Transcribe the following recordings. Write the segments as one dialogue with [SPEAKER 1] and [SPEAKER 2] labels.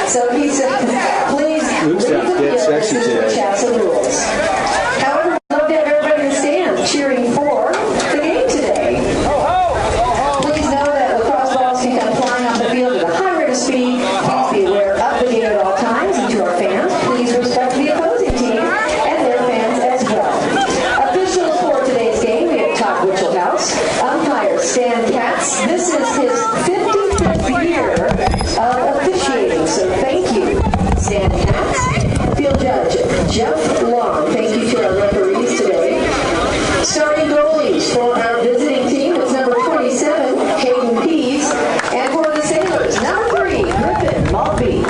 [SPEAKER 1] So he said, please leave the field as soon as we chat some rules. However, we'd love to have everybody in the stand cheering for the game today. Please know that lacrosse balls can come flying off the field at a high rate of speed. Please be aware of the game at all times. And to our fans, please respect the opposing team and their fans as well. Officials for today's game, we have Todd Witchelhouse, umpire Stan Katz. This is his 55th year of officiating, so thank you, Stan Katz. Field judge Jeff Long, thank you to our referees today. Starting goalies for our visiting team, it's number 27, Hayden Pease, and for the Sailors, number 3, Griffin Maltby.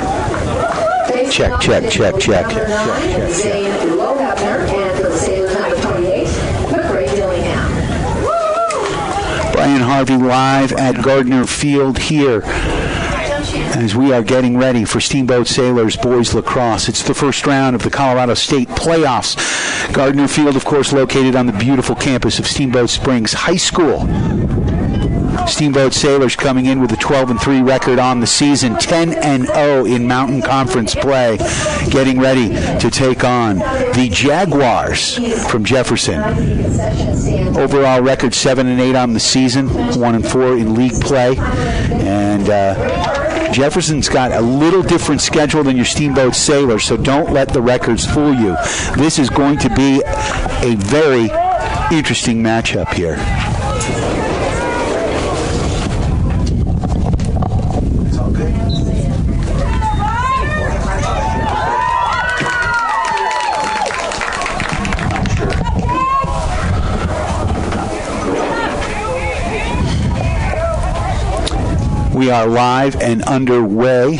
[SPEAKER 2] Check.
[SPEAKER 1] Number 9, Zane Lohapner, and for the Sailors, number 28, McRae Dillingham.
[SPEAKER 2] Brian Harvey live at Gardner Field here as we are getting ready for Steamboat Sailors Boys Lacrosse. It's the first round of the Colorado State playoffs. Gardner Field, of course, located on the beautiful campus of Steamboat Springs High School. Steamboat Sailors coming in with a 12-3 record on the season, 10-0 in Mountain Conference play, getting ready to take on the Jaguars from Jefferson. Overall record 7-8 on the season, 1-4 in league play, and Jefferson's got a little different schedule than your Steamboat Sailors, so don't let the records fool you. This is going to be a very interesting matchup here. We are live and underway.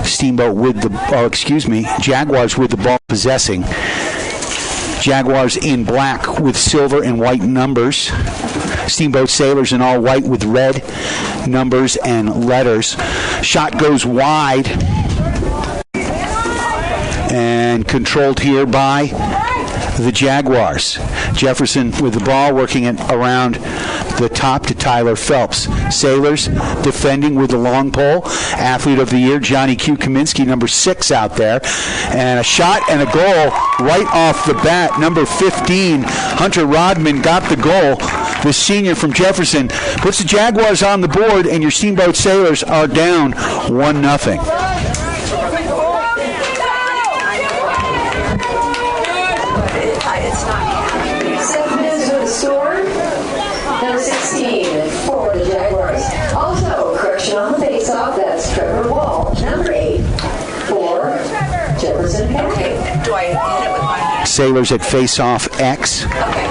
[SPEAKER 2] Steamboat with the, Jaguars with the ball possessing. Jaguars in black with silver and white numbers. Steamboat Sailors in all white with red numbers and letters. Shot goes wide and controlled here by the Jaguars. Jefferson with the ball, working it around the top to Tyler Phelps. Sailors defending with the long pole. Athlete of the year, Johnny Q. Kaminsky, number 6 out there. And a shot and a goal right off the bat. Number 15, Hunter Rodman got the goal. The senior from Jefferson puts the Jaguars on the board, and your Steamboat Sailors are down 1-0.
[SPEAKER 1] Number 16 for the Jaguars. Also, correction on the face-off, that's Trevor Wall. Number 8 for Jefferson County.
[SPEAKER 3] Okay. Do I hit it with my hand?
[SPEAKER 2] Sailors at face-off X.
[SPEAKER 3] Okay.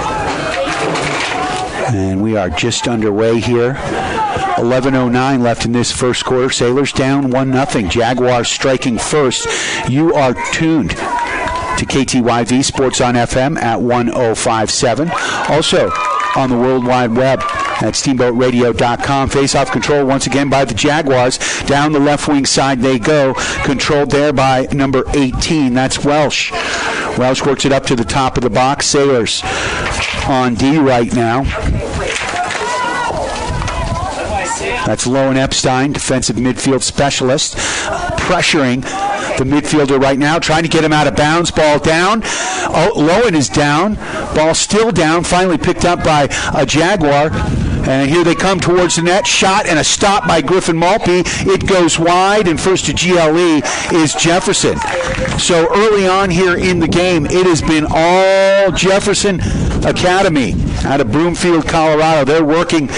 [SPEAKER 2] And we are just underway here. 11:09 left in this first quarter. Sailors down 1-0. Jaguars striking first. You are tuned to KTYV Sports on FM at 1057. Also on the World Wide Web at steamboatradio.com. Face-off control once again by the Jaguars. Down the left wing side they go. Controlled there by number 18. That's Welsh. Welsh works it up to the top of the box. Sailors on D right now. That's Lowen Epstein, defensive midfield specialist, pressuring the midfielder right now, trying to get him out of bounds. Ball down. Oh, Lowen is down. Ball still down. Finally picked up by a Jaguar. And here they come towards the net. Shot and a stop by Griffin Maltby. It goes wide, and first to GLE is Jefferson. So early on here in the game, it has been all Jefferson Academy out of Broomfield, Colorado. They're working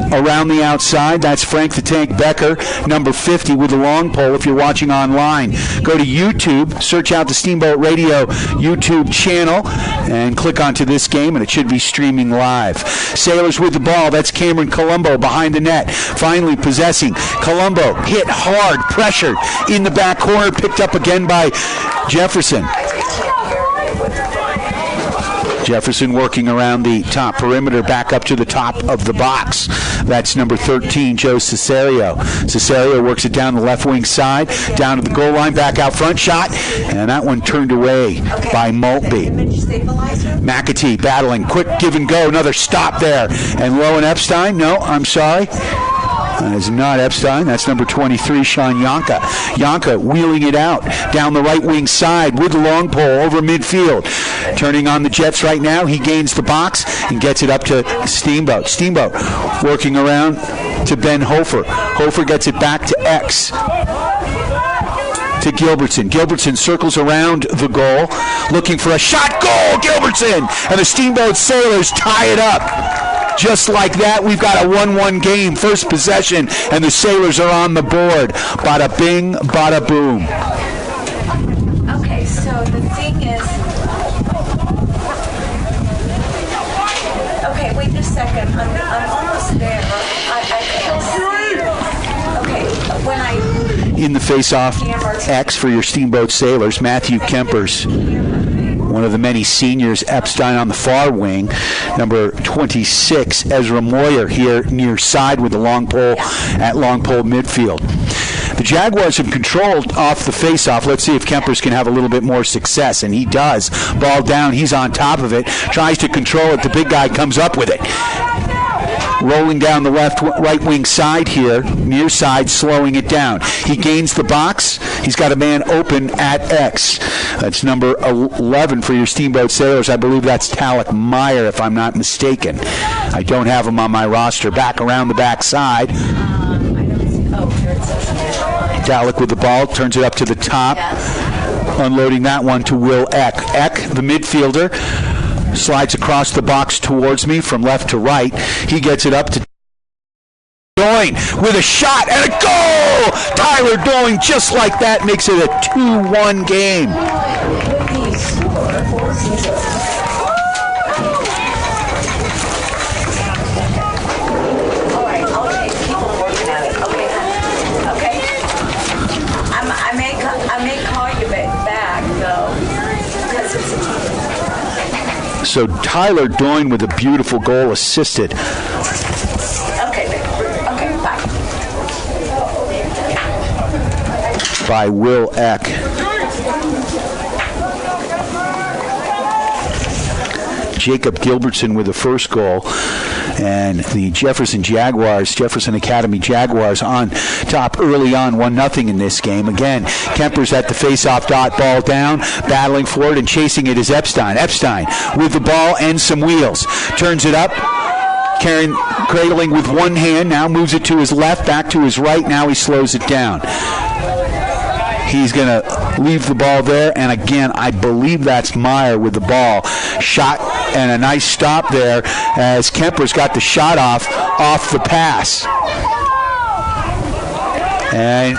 [SPEAKER 2] around the outside. That's Frank the Tank Becker, number 50, with the long pole. If you're watching online, go to YouTube, search out the Steamboat Radio YouTube channel, and click onto this game, and it should be streaming live. Sailors with the ball. That's Cameron Colombo behind the net, finally possessing. Colombo hit hard, pressured in the back corner, picked up again by Jefferson. Jefferson working around the top perimeter, back up to the top of the box. That's number 13, Joe Cesario. Cesario works it down the left wing side, down to the goal line, back out front, shot, and that one turned away by Maltby. McAtee battling, quick give and go, another stop there. And Lowen Epstein, no, I'm sorry. That is not Epstein. That's number 23, Sean Yonka. Yonka wheeling it out down the right wing side with the long pole over midfield. Turning on the Jets right now. He gains the box and gets it up to Steamboat. Steamboat working around to Ben Hofer. Hofer gets it back to X. To Gilbertson. Gilbertson circles around the goal, looking for a shot. Goal, Gilbertson! And the Steamboat Sailors tie it up. Just like that, we've got a 1-1 game, first possession, and the Sailors are on the board. Bada bing, bada boom.
[SPEAKER 3] Okay, so the thing is... Okay, wait a second. I'm almost there. I can't see. Okay, when I...
[SPEAKER 2] In the face-off, X for your Steamboat Sailors, Matthew Kempers. One of the many seniors, Epstein on the far wing. Number 26, Ezra Moyer here near side with the long pole at long pole midfield. The Jaguars have controlled off the face-off. Let's see if Kempers can have a little bit more success, and he does. Ball down, he's on top of it, tries to control it. The big guy comes up with it. Rolling down the right wing side here, near side, slowing it down. He gains the box. He's got a man open at X. That's number 11 for your Steamboat Sailors. I believe that's Talek Meyer, if I'm not mistaken. I don't have him on my roster. Back around the back side. Talek with the ball, turns it up to the top. Unloading that one to Will Eck. Eck, the midfielder, slides across the box towards me from left to right. He gets it up to Doyne with a shot and a goal! Tyler Doyne, just like that, makes it a 2-1 game.
[SPEAKER 3] All right, I'll keep on working at it. Okay. I may call you back, though, because it's a team.
[SPEAKER 2] So Tyler Doyne with a beautiful goal assisted.
[SPEAKER 3] Okay, bye.
[SPEAKER 2] By Will Eck. Jacob Gilbertson with the first goal. And the Jefferson Academy Jaguars on top early on, 1-0 in this game. Again, Kemper's at the face-off dot, ball down, battling for it, and chasing it is Epstein. Epstein with the ball and some wheels. Turns it up, cradling with one hand, now moves it to his left, back to his right, now he slows it down. He's going to leave the ball there, and again, I believe that's Meyer with the ball. Shot and a nice stop there as Kemper's got the shot off the pass. And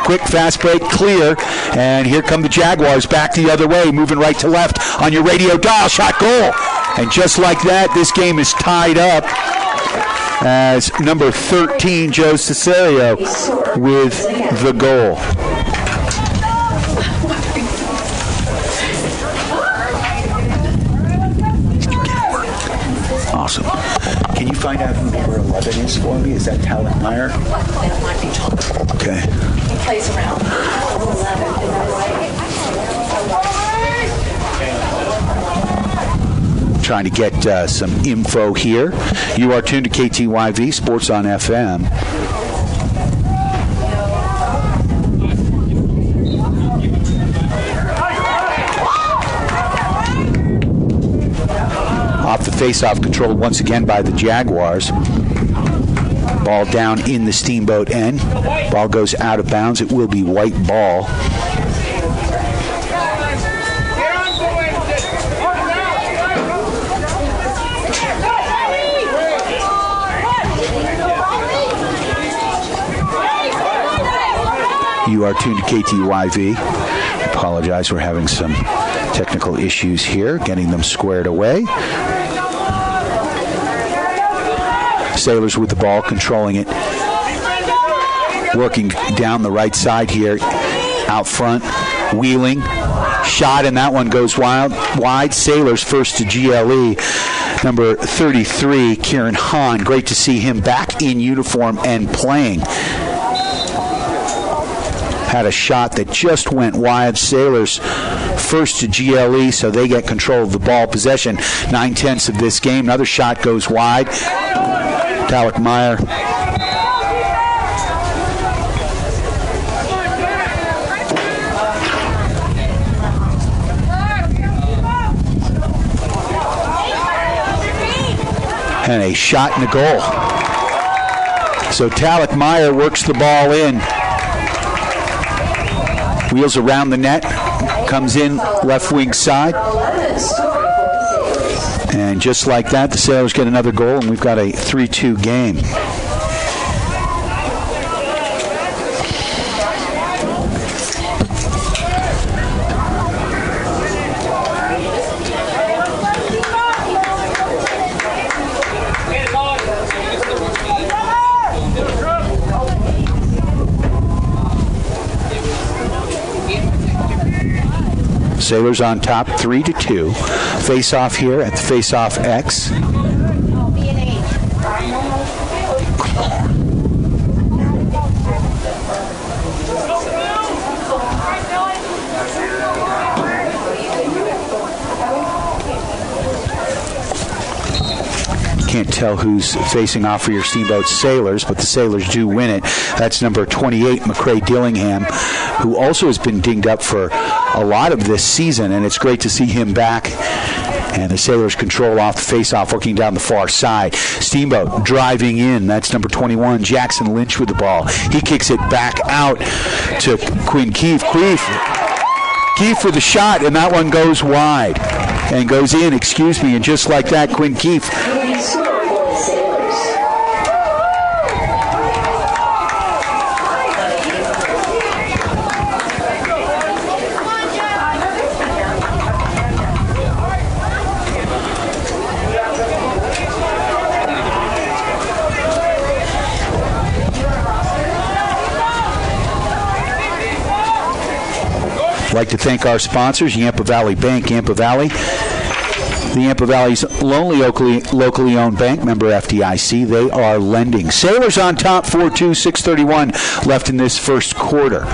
[SPEAKER 2] quick fast break, clear, and here come the Jaguars back the other way, moving right to left on your radio dial. Shot, goal. And just like that, this game is tied up as number 13, Joe Cesario, with the goal. Awesome. Can you find out who number 11 is for me? Is that Talek Meyer?
[SPEAKER 3] That might be Tom.
[SPEAKER 2] Okay.
[SPEAKER 3] He plays around 11.
[SPEAKER 2] Trying to get some info here. You are tuned to KTYV Sports on FM. Off the face-off, controlled once again by the Jaguars. Ball down in the Steamboat end. Ball goes out of bounds. It will be white ball. You are tuned to KTYV. Apologize, we're having some technical issues here, getting them squared away. Sailors with the ball, controlling it. Working down the right side here, out front, wheeling. Shot, and that one goes wide. Sailors first to GLE. Number 33, Kieran Hahn. Great to see him back in uniform and playing. Had a shot that just went wide. Sailors first to GLE, so they get control of the ball possession. 9/10 of this game. Another shot goes wide. Talek Meyer And a shot and a goal. So Talek Meyer works the ball in. Wheels around the net. Comes in left wing side. And just like that, the Sailors get another goal, and we've got a 3-2 game. Sailors on top 3-2. Face off here at the face off X. Can't tell who's facing off for your Steamboat Sailors, but the Sailors do win it. That's number 28, McCrae Dillingham, who also has been dinged up for a lot of this season, and it's great to see him back. And the Sailors control off the face-off, working down the far side. Steamboat driving in. That's number 21, Jackson Lynch with the ball. He kicks it back out to Quinn Keefe. Keefe with the shot, and that one goes wide. And goes in, and just like that, Quinn Keefe. I'd like to thank our sponsors, Yampa Valley Bank. Yampa Valley, the Yampa Valley's only locally owned bank, member FDIC. They are lending. Sailors on top, 4-2, 6:31 left in this first quarter.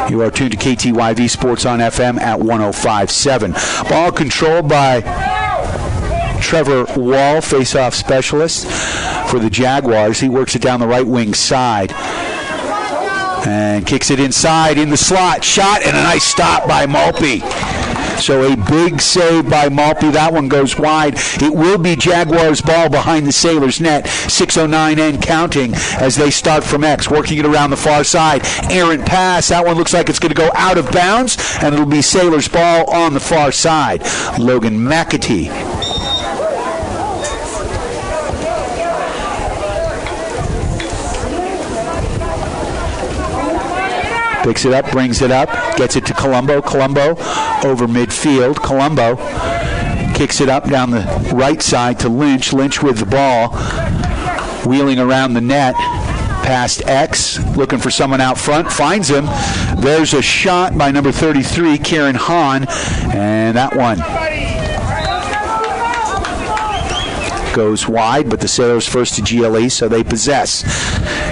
[SPEAKER 2] You are tuned to KTYV Sports on FM at 105.7. Ball controlled by Trevor Wall, face-off specialist for the Jaguars. He works it down the right wing side. And kicks it inside in the slot. Shot and a nice stop by Malpe. So a big save by Malpe. That one goes wide. It will be Jaguars ball behind the Sailors net. 6:09 and counting as they start from X. Working it around the far side. Errant pass. That one looks like it's going to go out of bounds. And it'll be Sailors ball on the far side. Logan McAtee. Picks it up, brings it up, gets it to Colombo. Colombo over midfield. Colombo kicks it up down the right side to Lynch. Lynch with the ball, wheeling around the net, past X, looking for someone out front, finds him. There's a shot by number 33, Kieran Hahn, and that one goes wide, but the Sailors first to GLE, so they possess.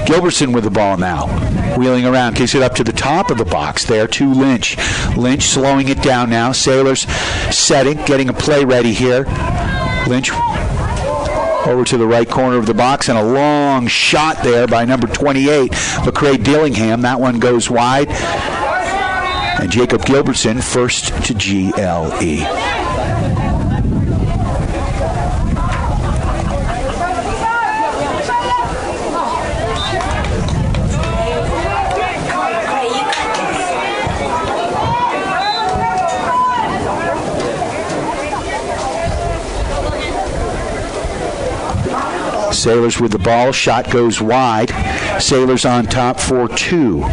[SPEAKER 2] Gilbertson with the ball now. Wheeling around, kicks it up to the top of the box there to Lynch. Lynch slowing it down now. Sailors setting, getting a play ready here. Lynch over to the right corner of the box, and a long shot there by number 28, McCrae Dillingham. That one goes wide. And Jacob Gilbertson first to GLE. Sailors with the ball. Shot goes wide. Sailors on top 4-2.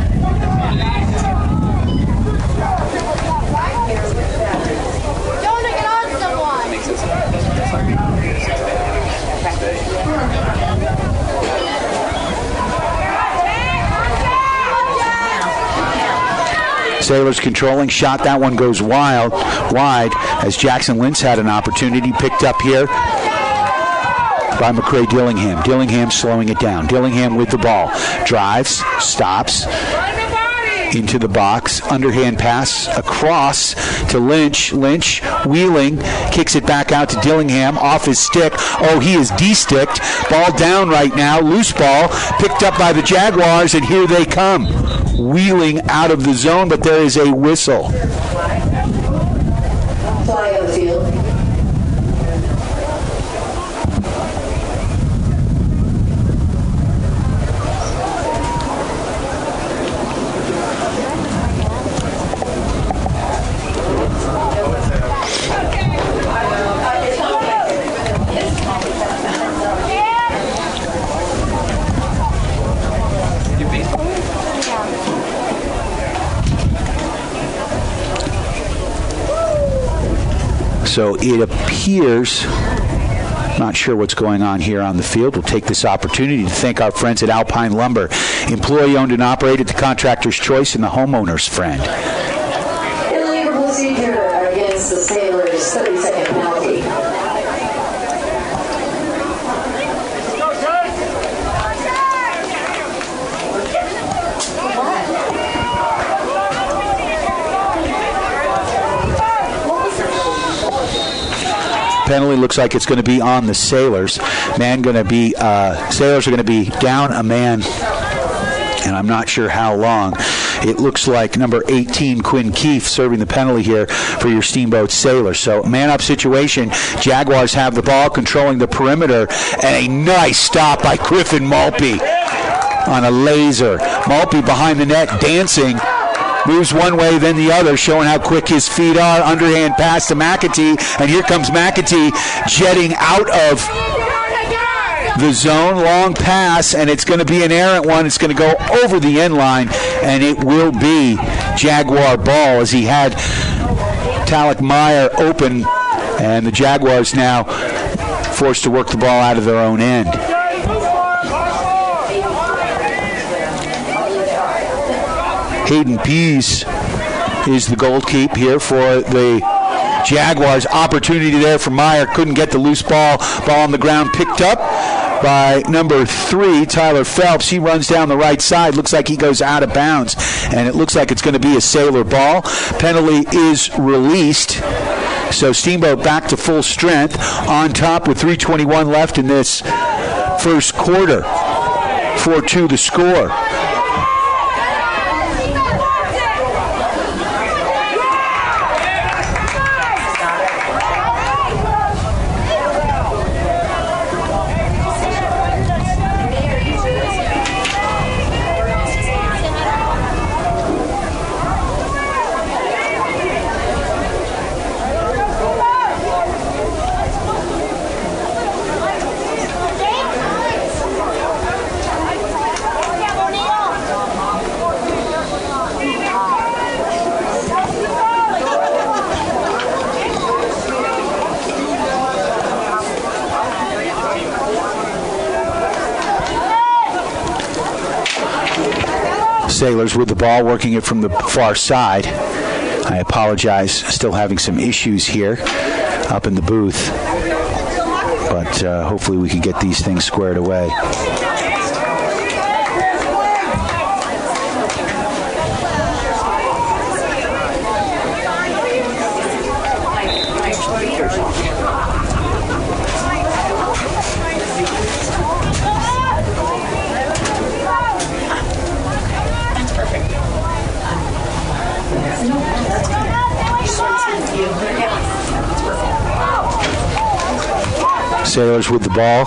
[SPEAKER 2] Sailors controlling. Shot. That one goes wide as Jackson Lynch had an opportunity. Picked up here by McCrae Dillingham. Dillingham slowing it down. Dillingham with the ball. Drives, stops, into the box. Underhand pass across to Lynch. Lynch wheeling, kicks it back out to Dillingham. Off his stick. Oh, he is de-sticked. Ball down right now. Loose ball. Picked up by the Jaguars, and here they come. Wheeling out of the zone, but there is a whistle. Fly on field. So it appears, not sure what's going on here on the field. We'll take this opportunity to thank our friends at Alpine Lumber. Employee owned and operated, the contractor's choice, and the homeowner's friend.
[SPEAKER 1] Illegal procedure against the Sailors, 30-second penalty.
[SPEAKER 2] Penalty looks like it's going to be on the Sailors. Sailors are going to be down a man, and I'm not sure how long. It looks like number 18, Quinn Keefe, serving the penalty here for your Steamboat Sailors. So man-up situation. Jaguars have the ball, controlling the perimeter, and a nice stop by Griffin Malpe on a laser. Malpe behind the net, dancing. Moves one way, then the other, showing how quick his feet are. Underhand pass to McAtee, and here comes McAtee jetting out of the zone. Long pass, and it's going to be an errant one. It's going to go over the end line, and it will be Jaguar ball, as he had Talek Meyer open, and the Jaguars now forced to work the ball out of their own end. Hayden Pease is the goalkeeper here for the Jaguars. Opportunity there for Meyer. Couldn't get the loose ball. Ball on the ground picked up by number 3, Tyler Phelps. He runs down the right side. Looks like he goes out of bounds, and it looks like it's going to be a Sailor ball. Penalty is released. So Steamboat back to full strength on top with 3:21 left in this first quarter. 4-2 the score. Sailors with the ball, working it from the far side. I apologize, still having some issues here up in the booth, but hopefully we can get these things squared away. Sailors with the ball.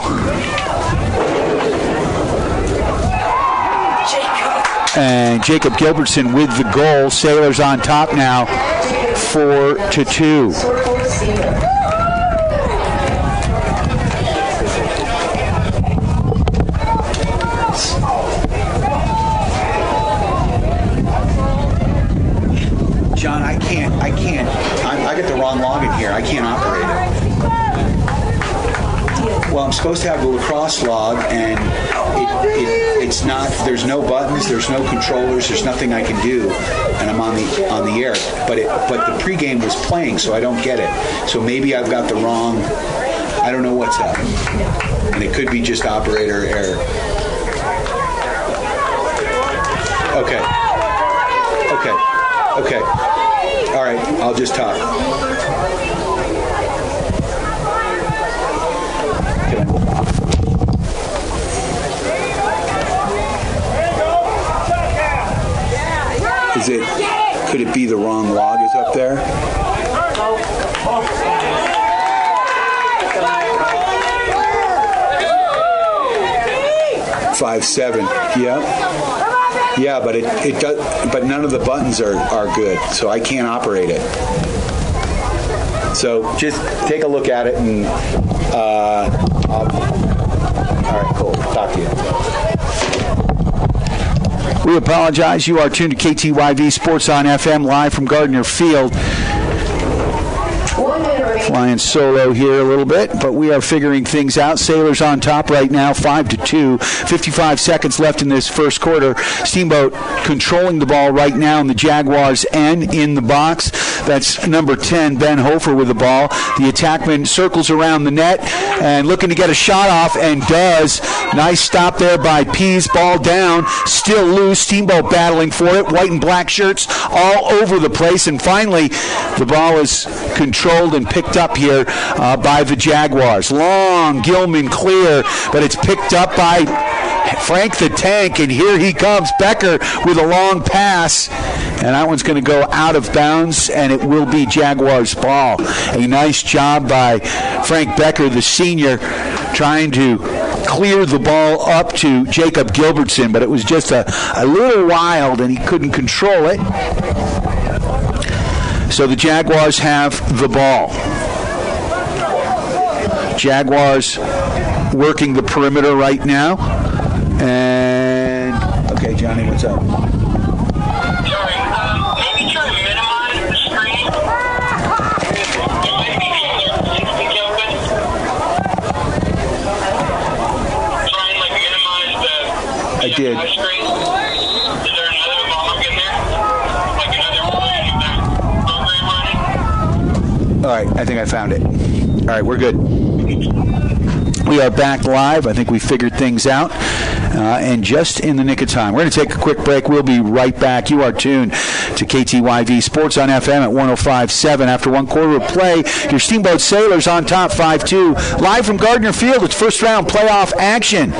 [SPEAKER 2] And Jacob Gilbertson with the goal. Sailors on top now, 4-2.
[SPEAKER 4] John, I got the wrong login here. I can't operate it. Well, I'm supposed to have the Lacrosse log, and it's not. There's no buttons, there's no controllers, there's nothing I can do, and I'm on the air. But the pregame was playing, so I don't get it. So maybe I've got the wrong. I don't know what's up, and it could be just operator error. Okay. All right, I'll just talk. Could it be the wrong log is up there? $5-7. Yeah, but it does. But none of the buttons are good, so I can't operate it. So just take a look at it, and all right, cool. Talk to you.
[SPEAKER 2] We apologize. You are tuned to KTYV Sports on FM, live from Gardner Field.
[SPEAKER 1] 1 minute remaining
[SPEAKER 2] flying solo here a little bit, but we are figuring things out. Sailors on top right now, 5-2. 55 seconds left in this first quarter. Steamboat controlling the ball right now in the Jaguars' end in the box. That's number 10, Ben Hofer, with the ball. The attackman circles around the net and looking to get a shot off, and does. Nice stop there by Pease. Ball down, still loose. Steamboat battling for it. White and black shirts all over the place, and finally the ball is controlled and picked up here by the Jaguars. Long, Gilman clear, but it's picked up by Frank the Tank, and here he comes, Becker, with a long pass, and that one's going to go out of bounds, and it will be Jaguars' ball. A nice job by Frank Becker, the senior, trying to clear the ball up to Jacob Gilbertson, but it was just a little wild, and he couldn't control it. So the Jaguars have the ball. Jaguars working the perimeter right now. And, okay, Johnny, what's up?
[SPEAKER 5] Sorry, maybe try to minimize the screen. There might be something open. Try and, minimize the
[SPEAKER 2] did.
[SPEAKER 5] screen. Is there another log in there? Like another version of that program running?
[SPEAKER 2] All right, I think I found it. All right, we're good. We are back live. I think we figured things out, and just in the nick of time. We're going to take a quick break. We'll be right back. You are tuned to KTYV Sports on FM at 105.7. After one quarter of play, your Steamboat Sailors on top 5-2. Live from Gardner Field, it's first round playoff action.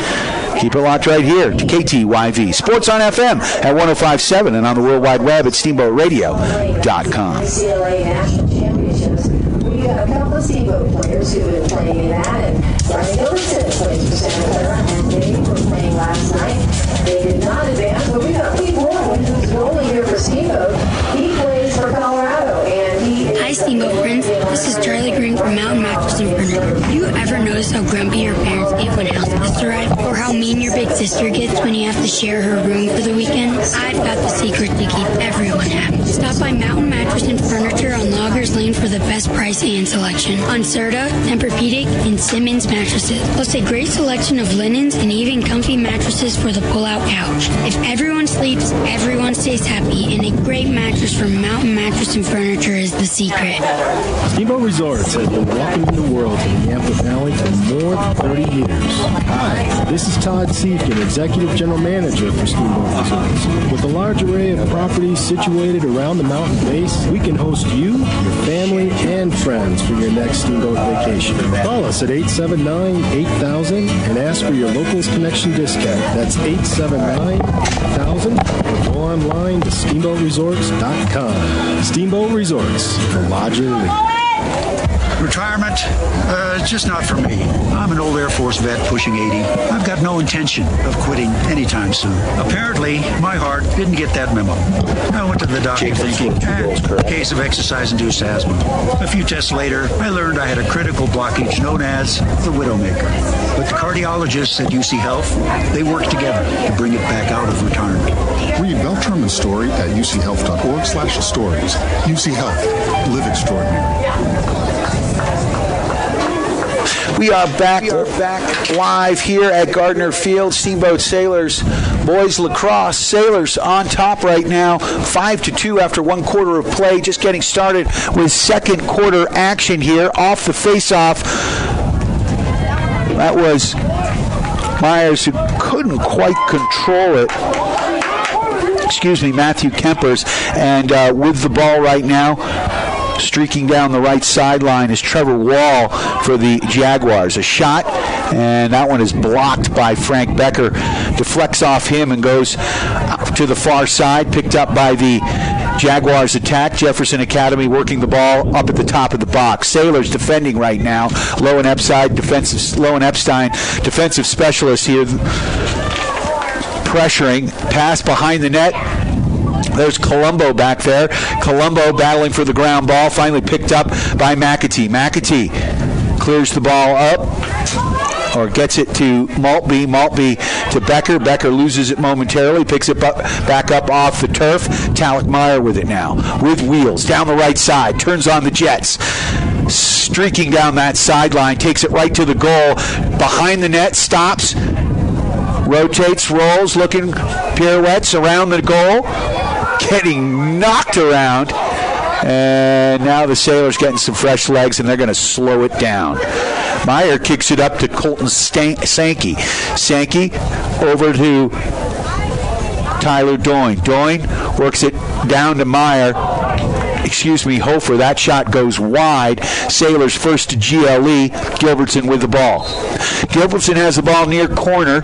[SPEAKER 2] Keep it locked right here to KTYV Sports on FM at 105.7 and on the World Wide Web at steamboatradio.com.
[SPEAKER 1] UCLA National Championships. We got a couple of Steamboat players who have been playing in that, and Brian Gilbertson plays for Santa Clara, and they were playing last night. They did not advance, but we got Pete Warren, who's rolling here for Steamboat. He plays for Colorado, and he is...
[SPEAKER 6] Hi, Steamboat friends. This is Charlie Green from Mountain Mattress and Furniture. Do you ever notice how grumpy your parents get when house guests arrive? Or how mean your big sister gets when you have to share her room for the weekend? I've got the secret to keep everyone happy. Stop by Mountain Mattress and Furniture on Loggers Lane for the best price and selection on Serta, Tempur-Pedic, and Simmons mattresses. Plus a great selection of linens and even comfy mattresses for the pull-out couch. If everyone sleeps, everyone stays happy, and a great mattress from Mountain Mattress and Furniture is the secret.
[SPEAKER 7] Steamboat Resorts has been welcoming the world to the Yampa Valley for more than 30 years. Hi, this is Todd Seifkin, Executive General Manager for Steamboat Resorts. With a large array of properties situated around the mountain base, we can host you, your family, and friends for your next Steamboat vacation. Call us at 879-8000 and ask for your Locals Connection discount. That's 879-8000 or go online to steamboatresorts.com. Steamboat Resorts, the lodger leader.
[SPEAKER 8] Retirement, it's just not for me. I'm an old Air Force vet pushing 80. I've got no intention of quitting anytime soon. Apparently, my heart didn't get that memo. I went to the doctor thinking, a case of exercise-induced asthma. A few tests later, I learned I had a critical blockage known as the Widowmaker. But the cardiologists at UC Health, they worked together to bring it back out of retirement.
[SPEAKER 9] Read Mel Truman's story at uchealth.org/stories. UC Health. Live extraordinary.
[SPEAKER 2] We are back live here at Gardner Field. Steamboat Sailors, boys lacrosse. Sailors on top right now, 5-2 after one quarter of play. Just getting started with second quarter action here off the face-off. That was Myers, who couldn't quite control it. Matthew Kempers. And with the ball right now, streaking down the right sideline is Trevor Wall for the Jaguars. A shot, and that one is blocked by Frank Becker. Deflects off him and goes to the far side, picked up by the Jaguars attack. Jefferson Academy working the ball up at the top of the box. Sailors defending right now. Lowen Epstein, defensive specialist here, pressuring. Pass behind the net. There's Colombo back there. Colombo battling for the ground ball. Finally picked up by McAtee. McAtee clears the ball up, or gets it to Maltby. Maltby to Becker. Becker loses it momentarily. Picks it back up off the turf. Talek Meyer with it now. With wheels. Down the right side. Turns on the Jets. streaking down that sideline, takes it right to the goal. Behind the net, stops, rotates, rolls, looking, pirouettes around the goal, getting knocked around. And now the Sailors getting some fresh legs, and they're going to slow it down. Meyer kicks it up to Colton Sankey. Sankey over to Tyler Doyne. Doyne works it down to Meyer. Hofer. That shot goes wide. Sailors first to GLE. Gilbertson with the ball. Gilbertson has the ball near corner.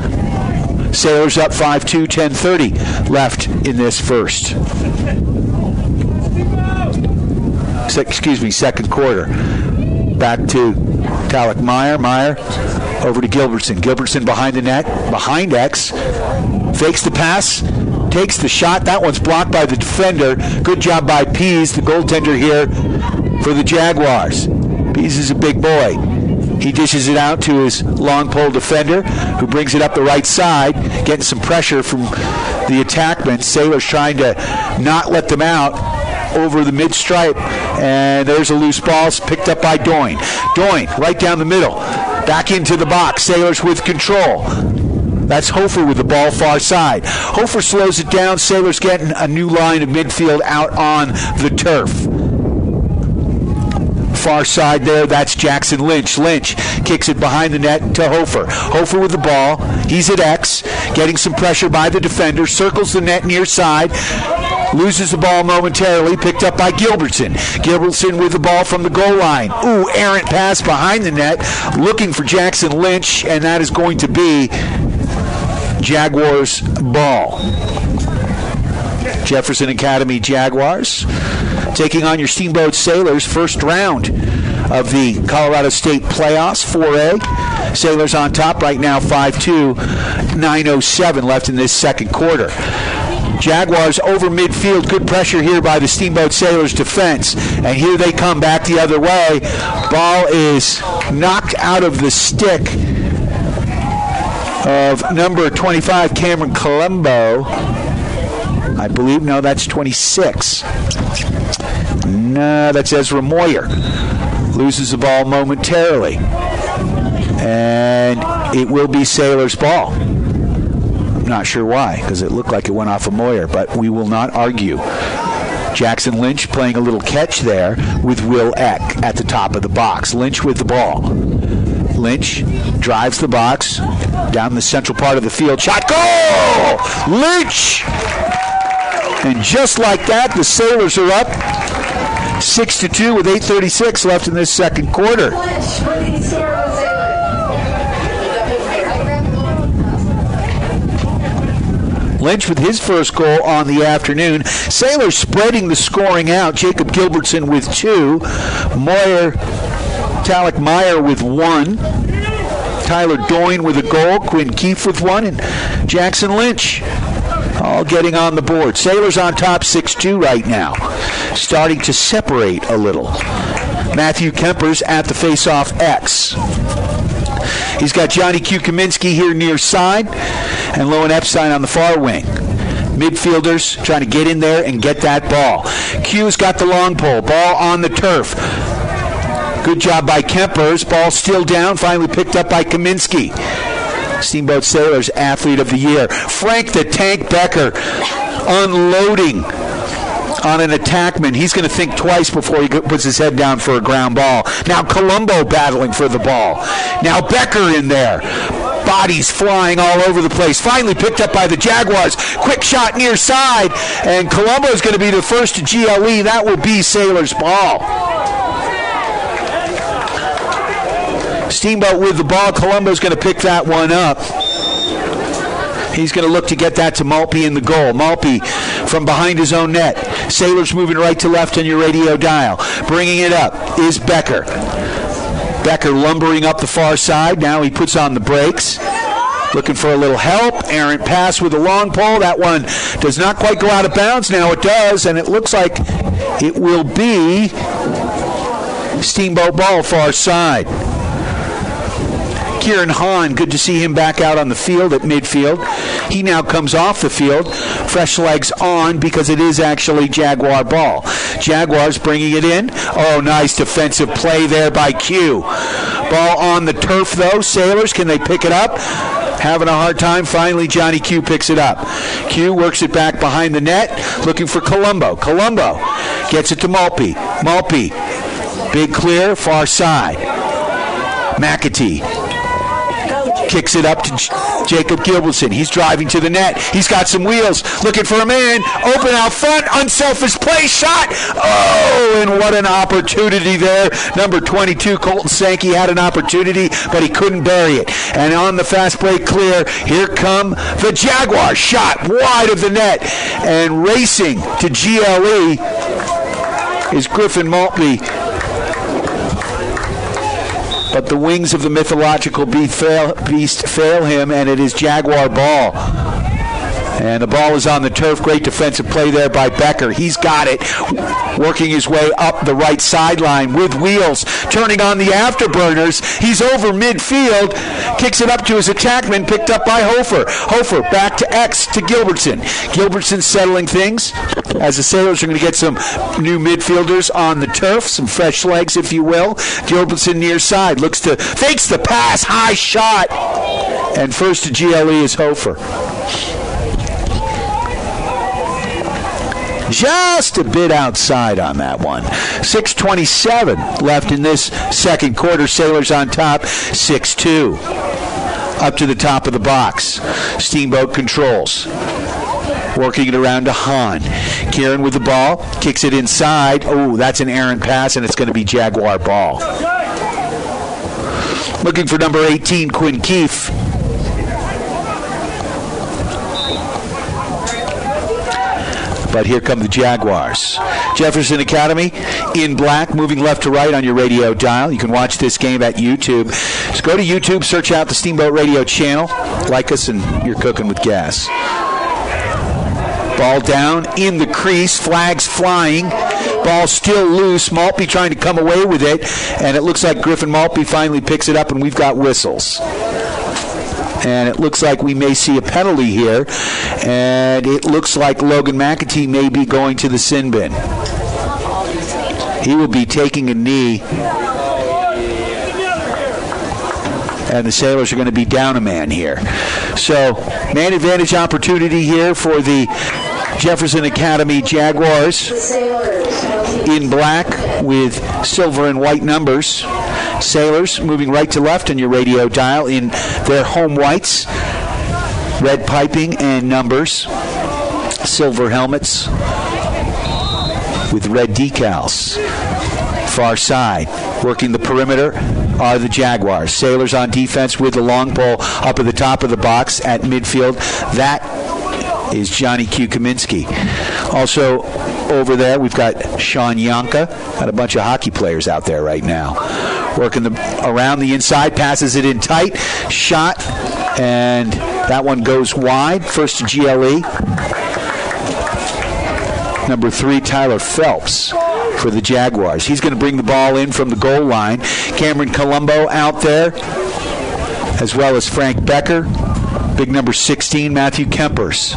[SPEAKER 2] Sailors up 5-2, 10:30 left in this first. Second quarter. Back to Talek Meyer. Meyer over to Gilbertson. Gilbertson behind the net, behind X. Fakes the pass, takes the shot. That one's blocked by the defender. Good job by Pease, the goaltender here for the Jaguars. Pease is a big boy. He dishes it out to his long pole defender, who brings it up the right side, getting some pressure from the attackmen. Sailors trying to not let them out over the mid-stripe, and there's a loose ball picked up by Doyne. Doyne right down the middle, back into the box. Sailors with control. That's Hofer with the ball far side. Hofer slows it down. Sailors getting a new line of midfield out on the turf. Far side there, that's Jackson Lynch. Lynch kicks it behind the net to Hofer. Hofer with the ball. He's at X, getting some pressure by the defender. Circles the net near side. Loses the ball momentarily, picked up by Gilbertson. Gilbertson with the ball from the goal line. Ooh, errant pass behind the net, looking for Jackson Lynch, and that is going to be Jaguars ball. Jefferson Academy Jaguars taking on your Steamboat Sailors, first round of the Colorado State playoffs, 4A. Sailors on top right now, 5-2, 9:07 left in this second quarter. Jaguars over midfield. Good pressure here by the Steamboat Sailors defense. And here they come back the other way. Ball is knocked out of the stick of number 25, Cameron Colombo. I believe, no, that's 26. No, that's Ezra Moyer. Loses the ball momentarily. And it will be Sailors' ball. Not sure why, because it looked like it went off of Moyer, but we will not argue. Jackson Lynch playing a little catch there with Will Eck at the top of the box. Lynch with the ball. Lynch drives the box down the central part of the field. Shot, goal! Lynch! And just like that, the Sailors are up 6-2 with 8:36 left in this second quarter. Lynch with his first goal on the afternoon. Sailors spreading the scoring out. Jacob Gilbertson with 2. Talek Meyer with 1. Tyler Doyne with a goal. Quinn Keefe with 1. And Jackson Lynch all getting on the board. Sailors on top 6-2 right now. Starting to separate a little. Matthew Kempers at the face-off X. He's got Johnny Q. Kaminsky here near side and Lowen Epstein on the far wing. Midfielders trying to get in there and get that ball. Q's got the long pole. Ball on the turf. Good job by Kempers. Ball still down. Finally picked up by Kaminsky. Steamboat Sailors Athlete of the Year. Frank the Tank Becker unloading on an attackman. He's going to think twice before he puts his head down for a ground ball. Now Colombo battling for the ball. Now Becker in there. Bodies flying all over the place. Finally picked up by the Jaguars. Quick shot near side. And Colombo is going to be the first to GLE. That will be Sailors' ball. Steamboat with the ball. Colombo's going to pick that one up. He's going to look to get that to Maltby in the goal. Maltby from behind his own net. Sailors moving right to left on your radio dial. Bringing it up is Becker. Becker lumbering up the far side. Now he puts on the brakes. Looking for a little help. Errant pass with a long pole. That one does not quite go out of bounds. Now it does, and it looks like it will be Steamboat ball far side. Kieran Hahn, good to see him back out on the field at midfield. He now comes off the field. Fresh legs on because it is actually Jaguar ball. Jaguars bringing it in. Oh, nice defensive play there by Q. Ball on the turf, though. Sailors, can they pick it up? Having a hard time. Finally, Johnny Q picks it up. Q works it back behind the net, looking for Colombo. Colombo gets it to Maltby. Maltby, big clear, far side. McAtee kicks it up to Jacob Gilbertson. He's driving to the net. He's got some wheels. Looking for a man. Open out front. Unselfish play. Shot. Oh, and what an opportunity there. Number 22, Colton Sankey, had an opportunity, but he couldn't bury it. And on the fast break clear, here come the Jaguars. Shot wide of the net. And racing to GLE is Griffin Maltby. But the wings of the mythological beast fail him, and it is Jaguar ball. And the ball is on the turf. Great defensive play there by Becker. He's got it, working his way up the right sideline with wheels, turning on the afterburners. He's over midfield, kicks it up to his attackman, picked up by Hofer. Hofer back to X to Gilbertson. Gilbertson settling things as the Sailors are going to get some new midfielders on the turf, some fresh legs, if you will. Gilbertson near side, fakes the pass, high shot. And first to GLE is Hofer. Just a bit outside on that one. 6:27 left in this second quarter. Sailors on top, 6-2. Up to the top of the box. Steamboat controls. Working it around to Hahn. Kieran with the ball. Kicks it inside. Oh, that's an errant pass, and it's going to be Jaguar ball. Looking for number 18, Quinn Keefe. But here come the Jaguars. Jefferson Academy in black, moving left to right on your radio dial. You can watch this game at YouTube. Just go to YouTube, search out the Steamboat Radio channel. Like us, and you're cooking with gas. Ball down in the crease, flags flying. Ball still loose. Maltby trying to come away with it, and it looks like Griffin Maltby finally picks it up, and we've got whistles. And it looks like we may see a penalty here. And it looks like Logan McAtee may be going to the sin bin. He will be taking a knee. And the Sailors are going to be down a man here. So, man advantage opportunity here for the Jefferson Academy Jaguars. In black with silver and white numbers. Sailors moving right to left on your radio dial in their home whites. Red piping and numbers. Silver helmets with red decals. Far side. Working the perimeter are the Jaguars. Sailors on defense with the long pole up at the top of the box at midfield. That is Johnny Q. Kaminsky. Also over there, we've got Sean Yonka. Got a bunch of hockey players out there right now. Working around the inside, passes it in tight. Shot, and that one goes wide. First to GLE. Number 3, Tyler Phelps for the Jaguars. He's going to bring the ball in from the goal line. Cameron Colombo out there, as well as Frank Becker. Big number 16, Matthew Kempers.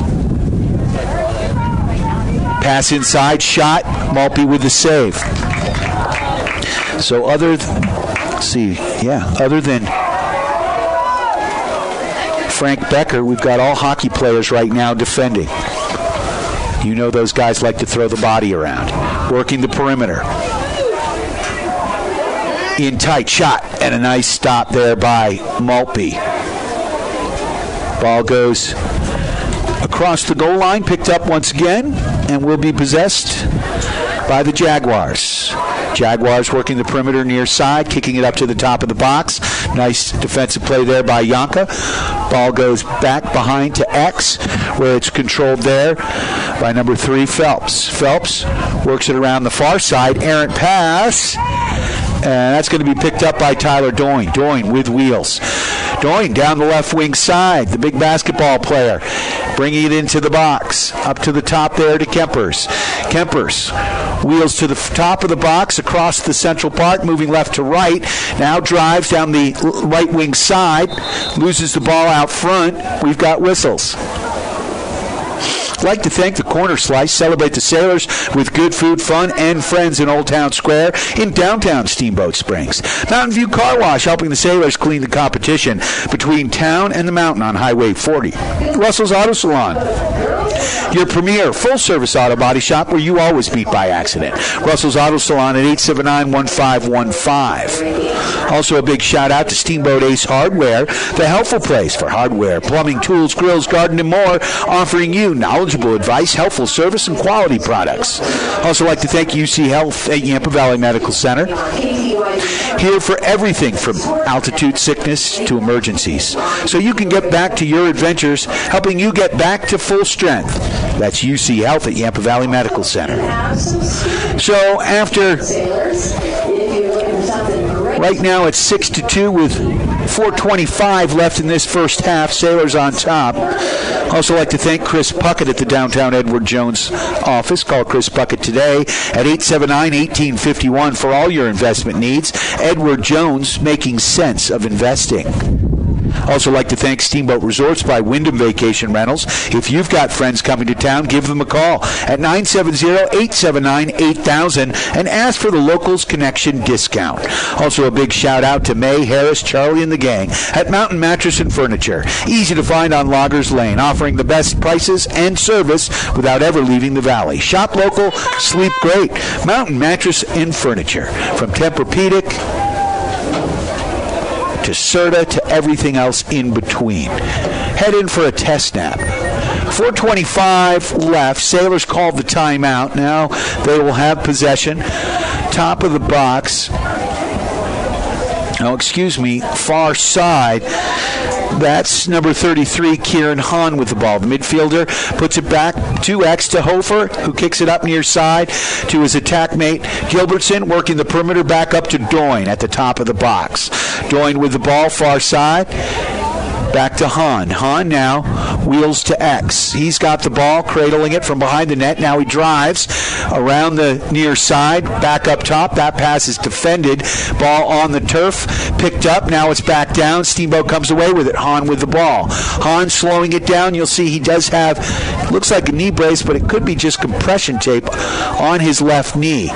[SPEAKER 2] Pass inside, shot. Maltby with the save. So other than Frank Becker, we've got all hockey players right now defending. You know those guys like to throw the body around. Working the perimeter. In tight, shot, and a nice stop there by Maltby. Ball goes across the goal line, picked up once again, and will be possessed by the Jaguars. Jaguars working the perimeter near side, kicking it up to the top of the box. Nice defensive play there by Yonka. Ball goes back behind to X, where it's controlled there by number 3, Phelps. Phelps works it around the far side. Errant pass. And that's going to be picked up by Tyler Doyne. Doyne with wheels. Doyne down the left wing side, the big basketball player, bringing it into the box. Up to the top there to Kempers. Kempers Wheels to the top of the box, across the central part, moving left to right. Now drives down the right wing side, loses the ball out front. We've got whistles. I'd like to thank the Corner Slice. Celebrate the Sailors with good food, fun, and friends in Old Town Square in downtown Steamboat Springs. Mountain View Car Wash, helping the Sailors clean the competition between town and the mountain on Highway 40. Russell's Auto Salon, your premier full-service auto body shop where you always meet by accident. Russell's Auto Salon at 879-1515. Also a big shout-out to Steamboat Ace Hardware, the helpful place for hardware, plumbing, tools, grills, garden, and more, offering you knowledgeable advice, helpful service, and quality products. Also like to thank UC Health at Yampa Valley Medical Center. Here for everything from altitude sickness to emergencies, so you can get back to your adventures, helping you get back to full strength. That's UC Health at Yampa Valley Medical Center. So after, right now it's 6-2 with 4:25 left in this first half. Sailors on top. Also like to thank Chris Puckett at the downtown Edward Jones office. Call Chris Puckett today at 879-1851 for all your investment needs. Edward Jones, making sense of investing. Also like to thank Steamboat Resorts by Wyndham Vacation Rentals. If you've got friends coming to town, give them a call at 970-879-8000 and ask for the Locals Connection discount. Also a big shout out to May, Harris, Charlie, and the gang at Mountain Mattress and Furniture. Easy to find on Loggers Lane, offering the best prices and service without ever leaving the valley. Shop local, sleep great. Mountain Mattress and Furniture. From Tempur-Pedic to Serta to everything else in between. Head in for a test nap. 4:25 left. Sailors called the timeout. Now they will have possession. Top of the box. Far side. That's number 33, Kieran Hahn with the ball. The midfielder puts it back 2X to Hofer, who kicks it up near side to his attack mate, Gilbertson, working the perimeter back up to Doyne at the top of the box. Doyne with the ball, far side. Back to Hahn. Hahn now wheels to X. He's got the ball, cradling it from behind the net. Now he drives around the near side, back up top. That pass is defended. Ball on the turf, picked up. Now it's back down. Steamboat comes away with it. Hahn with the ball. Hahn slowing it down. You'll see he does have, looks like a knee brace, but it could be just compression tape on his left knee.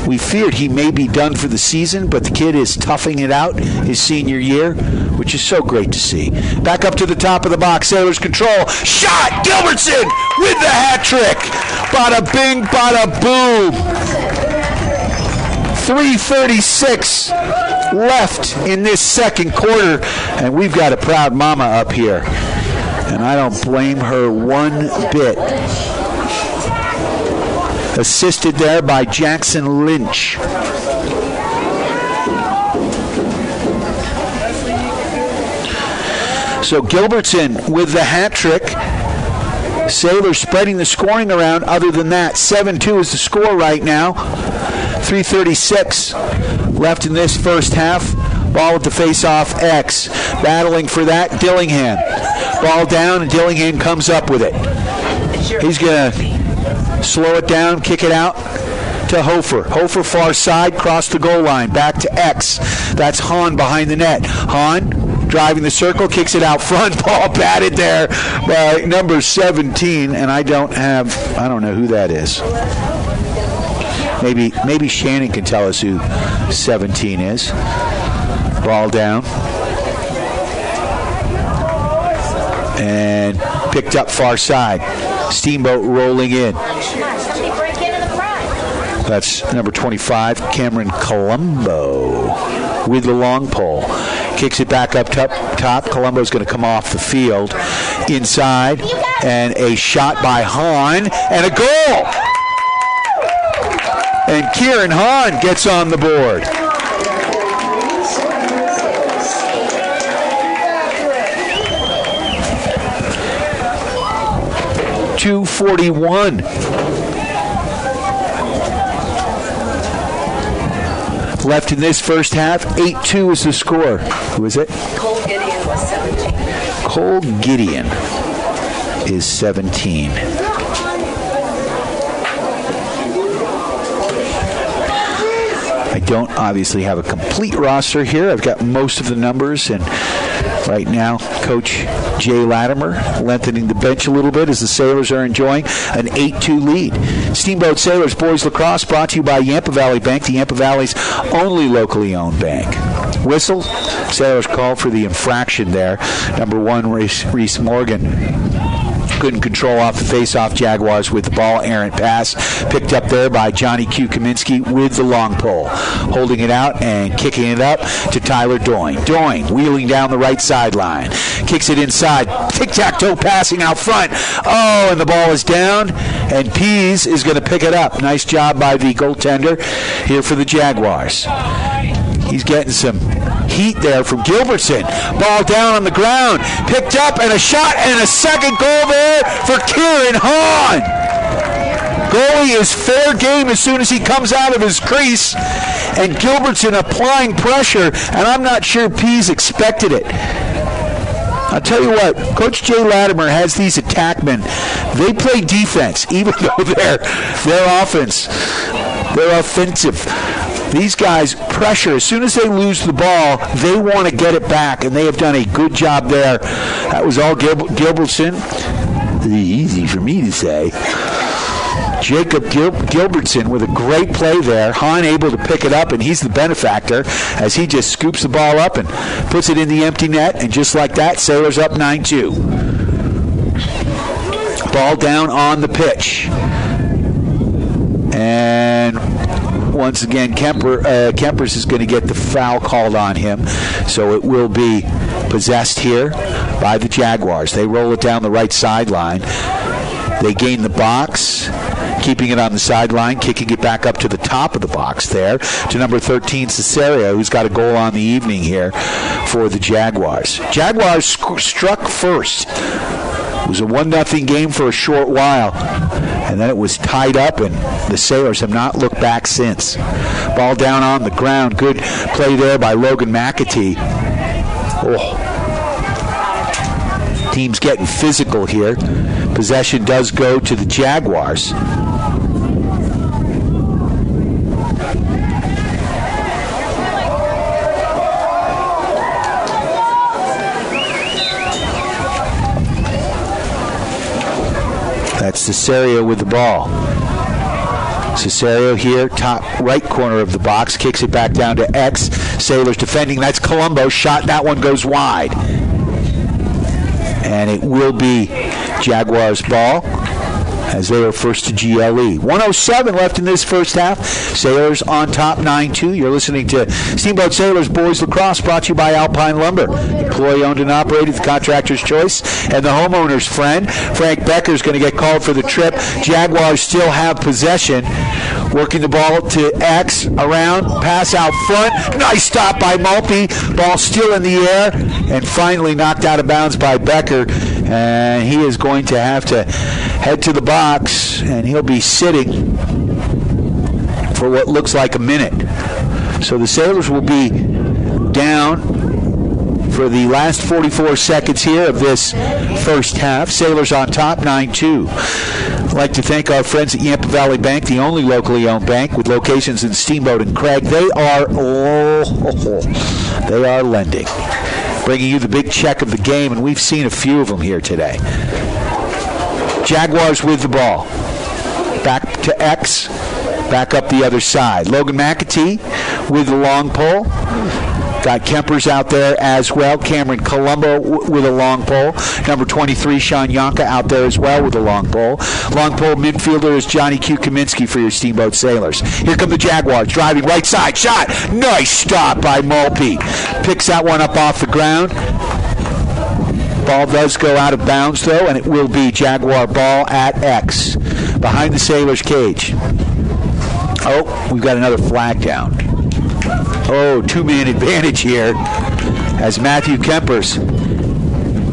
[SPEAKER 2] We feared he may be done for the season, but the kid is toughing it out his senior year, which is so great to see. Back up to the top of the box. Sailors control. Shot! Gilbertson with the hat trick. Bada bing, bada boom. 3:36 left in this second quarter, and we've got a proud mama up here, and I don't blame her one bit. Assisted there by Jackson Lynch. So Gilbertson with the hat trick. Sailors spreading the scoring around. Other than that, 7-2 is the score right now. 3:36 left in this first half. Ball with the face-off, X. Battling for that, Dillingham. Ball down, and Dillingham comes up with it. He's going to slow it down, kick it out to Hofer. Hofer far side, cross the goal line, back to X. That's Hahn behind the net. Hahn driving the circle, kicks it out front. Ball batted there by number 17, and I don't know who that is. Maybe Shannon can tell us who 17 is. Ball down. And picked up far side. Steamboat rolling in. That's number 25, Cameron Colombo with the long pole. Kicks it back up top. Colombo's going to come off the field. Inside, and a shot by Hahn, and a goal! And Kieran Hahn gets on the board. .241 left in this first half. 8-2 is the score. Who is it?
[SPEAKER 3] Cole Gideon was 17.
[SPEAKER 2] Cole Gideon is 17. don't obviously have a complete roster here. I've got most of the numbers, and right now, Coach Jay Latimer lengthening the bench a little bit as the Sailors are enjoying an 8-2 lead. Steamboat Sailors Boys Lacrosse brought to you by Yampa Valley Bank, the Yampa Valley's only locally owned bank. Whistle. Sailors call for the infraction there. Number 1, Reese Morgan. Couldn't control off the face-off Jaguars with the ball. Errant pass picked up there by Johnny Q. Kaminsky with the long pole. Holding it out and kicking it up to Tyler Doyne. Doyne wheeling down the right sideline. Kicks it inside. Tic-tac-toe passing out front. Oh, and the ball is down, and Pease is going to pick it up. Nice job by the goaltender here for the Jaguars. He's getting some heat there from Gilbertson. Ball down on the ground. Picked up, and a shot, and a second goal there for Kieran Hahn. Goalie is fair game as soon as he comes out of his crease. And Gilbertson applying pressure, and I'm not sure Pease expected it. I'll tell you what, Coach Jay Latimer has these attackmen. They play defense, even though they're offense. They're offensive. These guys pressure. As soon as they lose the ball, they want to get it back, and they have done a good job there. That was all Gilbertson. Easy for me to say. Jacob Gilbertson with a great play there. Hahn able to pick it up, and he's the benefactor as he just scoops the ball up and puts it in the empty net, and just like that, Sailors up 9-2. Ball down on the pitch. And once again, Kempers is going to get the foul called on him, so it will be possessed here by the Jaguars. They roll it down the right sideline. They gain the box, keeping it on the sideline, kicking it back up to the top of the box there to number 13, Cesario, who's got a goal on the evening here for the Jaguars. Jaguars struck first. It was a 1-0 game for a short while, and then it was tied up, and the Sailors have not looked back since. Ball down on the ground. Good play there by Logan McAtee. Oh. Team's getting physical here. Possession does go to the Jaguars. That's Cesario with the ball. Cesario here, top right corner of the box, kicks it back down to X. Sailors defending. That's Colombo. Shot. That one goes wide. And it will be Jaguars' ball as they are first to GLE. 1:07 left in this first half. Sailors on top 9-2. You're listening to Steamboat Sailors Boys Lacrosse, brought to you by Alpine Lumber. Employee owned and operated, the contractor's choice, and the homeowner's friend. Frank Becker is going to get called for the trip. Jaguars still have possession. Working the ball to X, around, pass out front. Nice stop by Malpe. Ball still in the air, and finally knocked out of bounds by Becker. And he is going to have to head to the box, and he'll be sitting for what looks like a minute. So the Sailors will be down for the last 44 seconds here of this first half. Sailors on top, 9-2. I'd like to thank our friends at Yampa Valley Bank, the only locally owned bank with locations in Steamboat and Craig. They are lending. Bringing you the big check of the game, and we've seen a few of them here today. Jaguars with the ball. Back to X. Back up the other side. Logan McAtee with the long pole. Got Kempers out there as well. Cameron Colombo with a long pole. Number 23, Sean Yonka, out there as well with a long pole. Long pole midfielder is Johnny Q. Kaminsky for your Steamboat Sailors. Here come the Jaguars, driving right side. Shot. Nice stop by Malpe. Picks that one up off the ground. Ball does go out of bounds, though, and it will be Jaguar ball at X. Behind the Sailors' cage. Oh, we've got another flag down. Oh, two-man advantage here as Matthew Kempers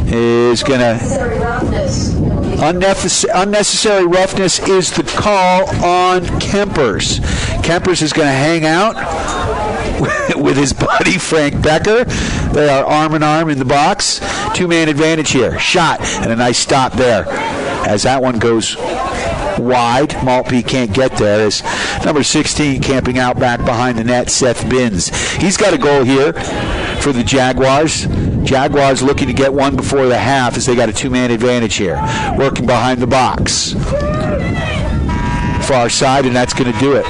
[SPEAKER 2] is going to... Unnecessary roughness is the call on Kempers. Kempers is going to hang out with his buddy Frank Becker. They are arm in arm in the box. Two-man advantage here. Shot and a nice stop there as that one goes wide. Maltby can't get there as number 16 camping out back behind the net, Seth Binns. He's got a goal here for the Jaguars. Jaguars looking to get one before the half as they got a two-man advantage here. Working behind the box. Far side, and that's going to do it.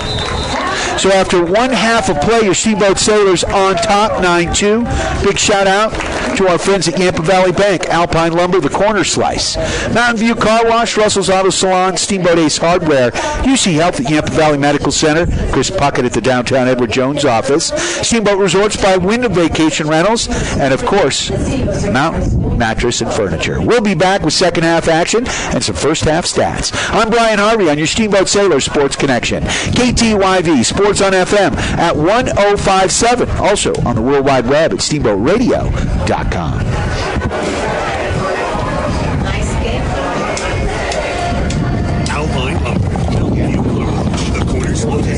[SPEAKER 2] So after one half of play, your Steamboat Sailors on top, 9-2. Big shout out to our friends at Yampa Valley Bank, Alpine Lumber, the Corner Slice, Mountain View Car Wash, Russell's Auto Salon, Steamboat Ace Hardware, UC Health at Yampa Valley Medical Center, Chris Puckett at the downtown Edward Jones office, Steamboat Resorts by Wyndham Vacation Rentals, and of course, Mountain Mattress and Furniture. We'll be back with second half action and some first half stats. I'm Brian Harvey on your Steamboat Sailors Sports Connection. KTYV Sports on FM at 1057. Also on the World Wide Web at steamboatradio.com.
[SPEAKER 10] The corner's located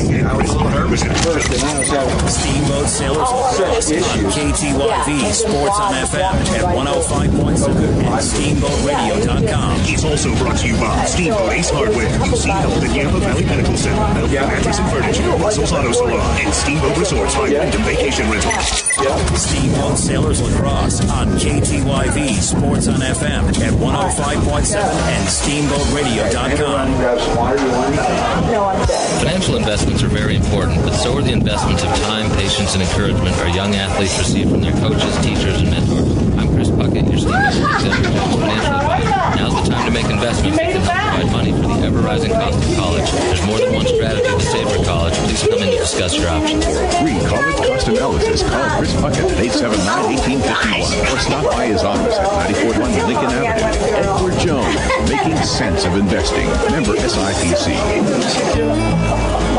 [SPEAKER 10] Steamboat Sailors Lacrosse on KTYV Sports on FM at 105.7 and SteamboatRadio.com. It's also brought to you by Steamboat Ace Hardware, UC Health at Yampa Valley Medical Center, Alpha Mattress and Furniture, Russell's Auto Salon, and Steamboat Resorts by Wyndham Vacation Rentals. Steamboat Sailors Lacrosse on KTYV Sports on FM at 105.7 and SteamboatRadio.com.
[SPEAKER 11] Financial investments are very important, but so are the investments of time, patience, and encouragement our young athletes receive from their coaches, teachers, and mentors. I'm Chris Puckett, your Steamboat Executive financial advisor. Now's the time to make investments that can help provide money for the ever-rising cost of college. There's more than one strategy to save for college. Please come in to discuss your options.
[SPEAKER 12] For a free college cost analysis, call Chris Puckett at 879-1851 or stop by his office at 941 Lincoln Avenue. Edward Jones, making sense of investing. Member SIPC.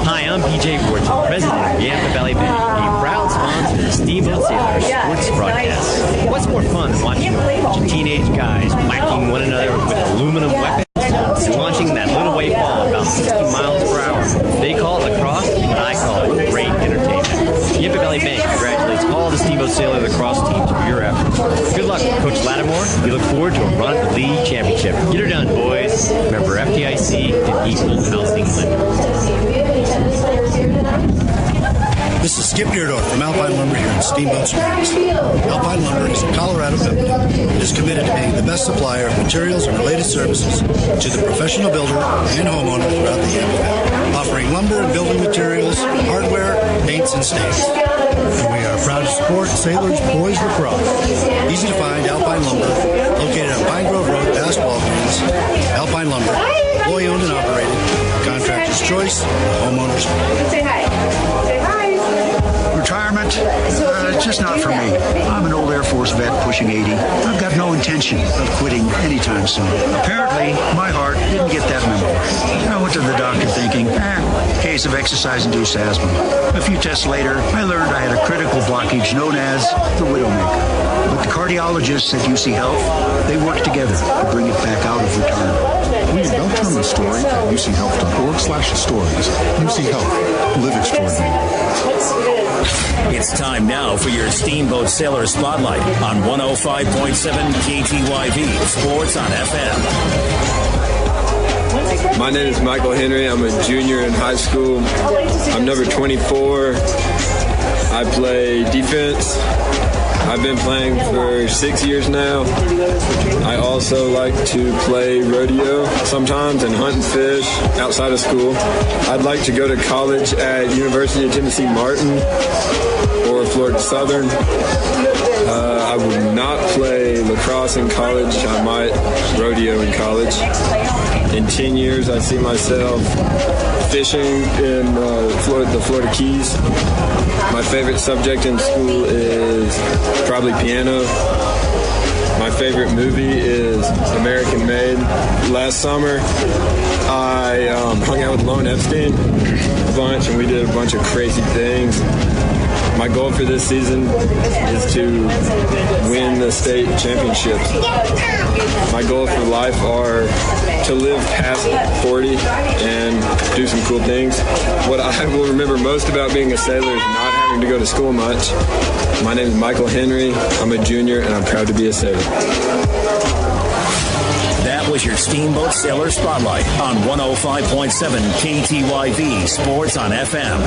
[SPEAKER 13] Hi, I'm PJ Fortune, president of Yampa Valley Bank, a proud sponsor of the Steamboat Sailors sports broadcast. What's more fun than watching a bunch of teenage guys whacking one another with aluminum weapons and launching that little wave ball about 60 miles per hour? They call it lacrosse, but I call it great entertainment. Yampa Valley Bank congratulates all the Steamboat Sailors lacrosse teams for your efforts. Good luck, Coach Lattimore. We look forward to a run at the league championship. Get her done, boys. Remember FDIC and equal housing lender.
[SPEAKER 14] This is Skip Deardorff from Alpine Lumber here in Steamboat Springs. Alpine Lumber is a Colorado company that is committed to being the best supplier of materials and related services to the professional builder and homeowner throughout the Yampa Valley, offering lumber and building materials, hardware, paints, and stains. And we are proud to support Sailors Boys Lacrosse. Easy to find Alpine Lumber, located on Pine Grove Road past Walgreens. Alpine Lumber, employee owned and operated, contractor's choice, homeowner's.
[SPEAKER 1] Say hi. Say hi.
[SPEAKER 8] Retirement, just not for me. I'm an old Air Force vet pushing 80. I've got no intention of quitting anytime soon. Apparently, my heart didn't get that memo. I went to the doctor thinking, case of exercise-induced asthma. A few tests later, I learned I had a critical blockage known as the Widowmaker. But the cardiologists at UC Health, they worked together to bring it back out of retirement.
[SPEAKER 9] Read about Tell Me Story at uchealth.org/stories. UC Health. Live extraordinary.
[SPEAKER 10] It's time now for your Steamboat Sailor Spotlight on 105.7 KTYV Sports on FM.
[SPEAKER 15] My name is Michael Henry. I'm a junior in high school. I'm number 24. I play defense. I've been playing for 6 years now. I also like to play rodeo sometimes and hunt and fish outside of school. I'd like to go to college at University of Tennessee Martin or Florida Southern. I would not play lacrosse in college. I might rodeo in college. In 10 years, I see myself fishing in the Florida Keys. My favorite subject in school is probably piano. My favorite movie is American Made. Last summer, I hung out with Lone Epstein a bunch, and we did a bunch of crazy things. My goal for this season is to win the state championships. My goals for life are to live past 40 and do some cool things. What I will remember most about being a sailor is not having to go to school much. My name is Michael Henry. I'm a junior, and I'm proud to be a sailor.
[SPEAKER 10] That That was your Steamboat Sailor Spotlight on 105.7 KTYV Sports on FM.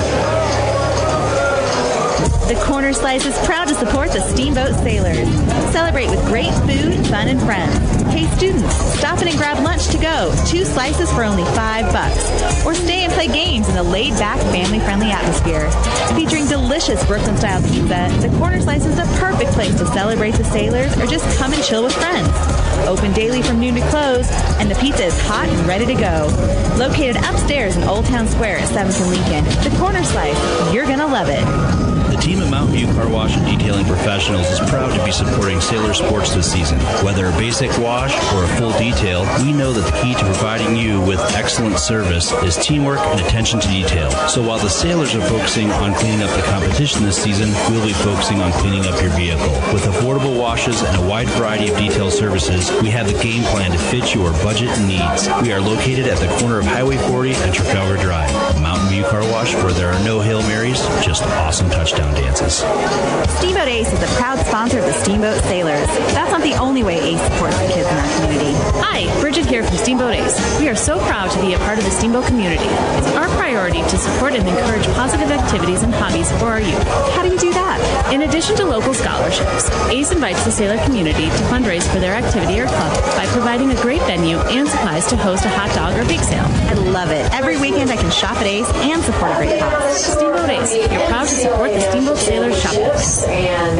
[SPEAKER 16] The Corner Slice is proud to support the Steamboat Sailors. Celebrate with great food, fun, and friends. Hey students, stop in and grab lunch to go. 2 slices for only $5. Or stay and play games in a laid-back, family-friendly atmosphere. Featuring delicious Brooklyn-style pizza, the Corner Slice is the perfect place to celebrate the Sailors or just come and chill with friends. Open daily from noon to close, and the pizza is hot and ready to go. Located upstairs in Old Town Square at 7th and Lincoln, the Corner Slice, you're gonna love it.
[SPEAKER 17] The team at Mountain View Car Wash and Detailing Professionals is proud to be supporting Sailor sports this season. Whether a basic wash or a full detail, we know that the key to providing you with excellent service is teamwork and attention to detail. So while the Sailors are focusing on cleaning up the competition this season, we'll be focusing on cleaning up your vehicle. With affordable washes and a wide variety of detail services, we have a game plan to fit your budget and needs. We are located at the corner of Highway 40 and Trafalgar Drive. Mountain View Car Wash, where there are no Hail Marys, just awesome touchdown dances.
[SPEAKER 16] Steamboat Ace is a proud sponsor of the Steamboat Sailors. That's not the only way Ace supports the kids in our community. Hi, Bridget here from Steamboat Ace. We are so proud to be a part of the Steamboat community. It's our priority to support and encourage positive activities and hobbies for our youth. How do you do that? In addition to local scholarships, Ace invites the Sailor community to fundraise for their activity or club by providing a great venue and supplies to host a hot dog or bake sale. I love it. Every weekend I can shop at Ace and support a great cause. Steamboat Ace, you're proud to support the Steamboat Sailor Shopping.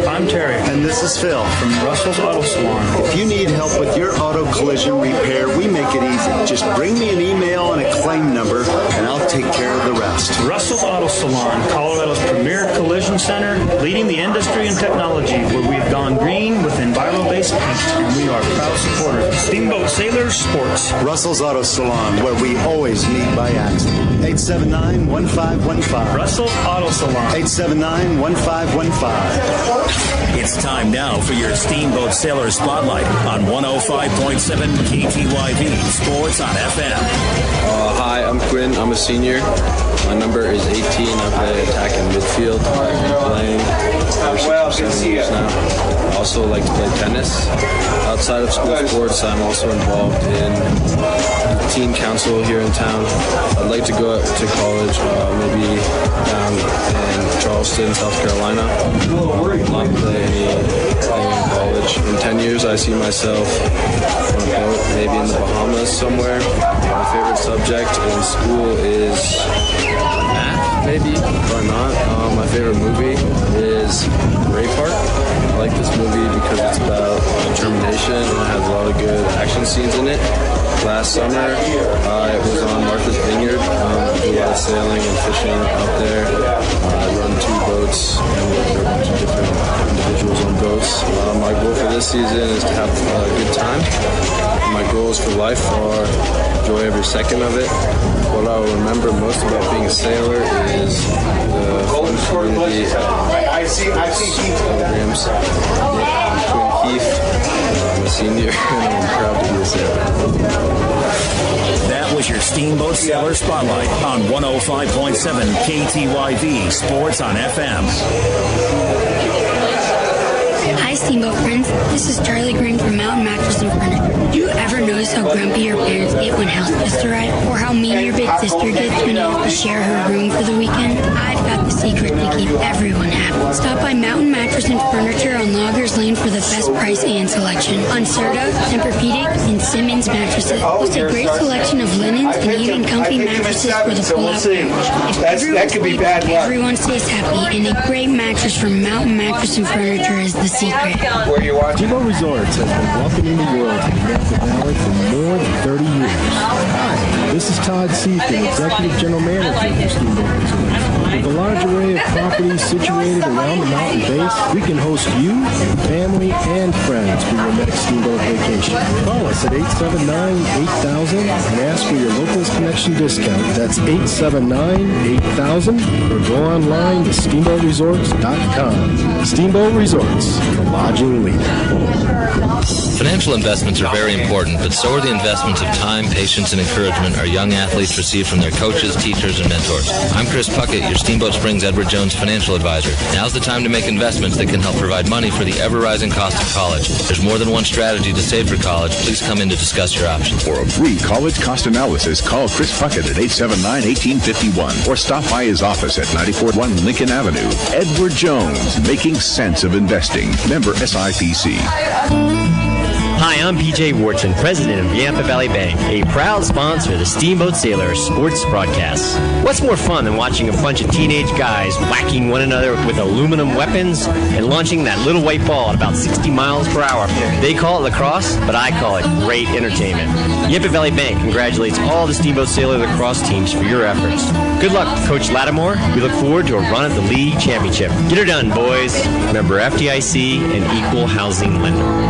[SPEAKER 18] I'm Terry, and this is Phil from Russell's Auto Salon. If you need help with your auto collision repair, we make it easy. Just bring me an email and a claim number, and I'll take care of the rest.
[SPEAKER 19] Russell's Auto Salon, Colorado's premier collision center, leading the industry in technology, where we've gone green with enviro-based paint, and we are proud supporters of Steamboat Sailor Sports.
[SPEAKER 18] Russell's Auto Salon, where we always meet by accident. 879-1515.
[SPEAKER 19] Russell's Auto Salon.
[SPEAKER 18] 879-1515.
[SPEAKER 10] It's time now for your Steamboat Sailor Spotlight on 105.7 KTYV Sports on FM.
[SPEAKER 15] Hi, I'm Quinn. I'm a senior. My number is 18. I play attack and midfield. I've been playing for 7 years now. I also like to play tennis. Outside of school sports, I'm also involved in the teen council here in town. I'd like to go to college, maybe down in Charleston, South Carolina. Not play anything in college. In 10 years, I see myself on a boat, maybe in the Bahamas somewhere. My favorite subject in school is math, maybe, or not. My favorite movie is Braveheart. I like this movie because it's about determination and it has a lot of good action scenes in it. Last summer, I was on Martha's Vineyard, do a lot of sailing and fishing out there. I run 2 boats and work with a bunch of different individuals on boats. My goal for this season is to have a good time. My goals for life are enjoy every second of it. What I will remember most about being a sailor is the fun community programs. I'm Quinn Keefe. I'm a senior and I'm proud to be a sailor.
[SPEAKER 10] That was your Steamboat Sailor Spotlight on 105.7 KTYV Sports on FM.
[SPEAKER 6] Hi, Steamboat friends. This is Charlie Green from Mountain Mattress and Furniture. Do you ever notice how grumpy your parents get when house guests arrive? Or how mean your big sister gets when you have to share her room for the weekend? I've got the secret to keep everyone happy. Stop by Mountain Mattress and Furniture on Loggers Lane for the best price and selection. On Serta, Tempur-Pedic, and Simmons mattresses. Plus a great selection of linens and even comfy mattresses for the pull-out couch. If everyone stays happy, and a great mattress from Mountain Mattress and Furniture is the secret.
[SPEAKER 7] Steamboat Resorts has been welcoming the world to the Napa Valley for more than 30 years. Hi, this is Todd Seifkin, Executive General Manager for Steamboat Resorts. With a large array of properties situated around the mountain base, we can host you, your family, and friends for your next Steamboat vacation. Call us at 879-8000 and ask for your Locals Connection discount. That's 879-8000 or go online to steamboatresorts.com. Steamboat Resorts, the lodging leader.
[SPEAKER 11] Financial investments are very important, but so are the investments of time, patience, and encouragement our young athletes receive from their coaches, teachers, and mentors. I'm Chris Puckett, your Steamboat Springs Edward Jones financial advisor. Now's the time to make investments that can help provide money for the ever-rising cost of college. There's more than one strategy to save for college. Please come in to discuss your options.
[SPEAKER 12] For a free college cost analysis, call Chris Puckett at 879-1851 or stop by his office at 941 Lincoln Avenue. Edward Jones, making sense of investing. Member SIPC.
[SPEAKER 13] Hi, I'm PJ Wharton, president of Yampa Valley Bank, a proud sponsor of the Steamboat Sailors sports broadcasts. What's more fun than watching a bunch of teenage guys whacking one another with aluminum weapons and launching that little white ball at about 60 miles per hour? They call it lacrosse, but I call it great entertainment. Yampa Valley Bank congratulates all the Steamboat Sailor lacrosse teams for your efforts. Good luck, Coach Lattimore. We look forward to a run at the league championship. Get her done, boys. Member FDIC and equal housing lender.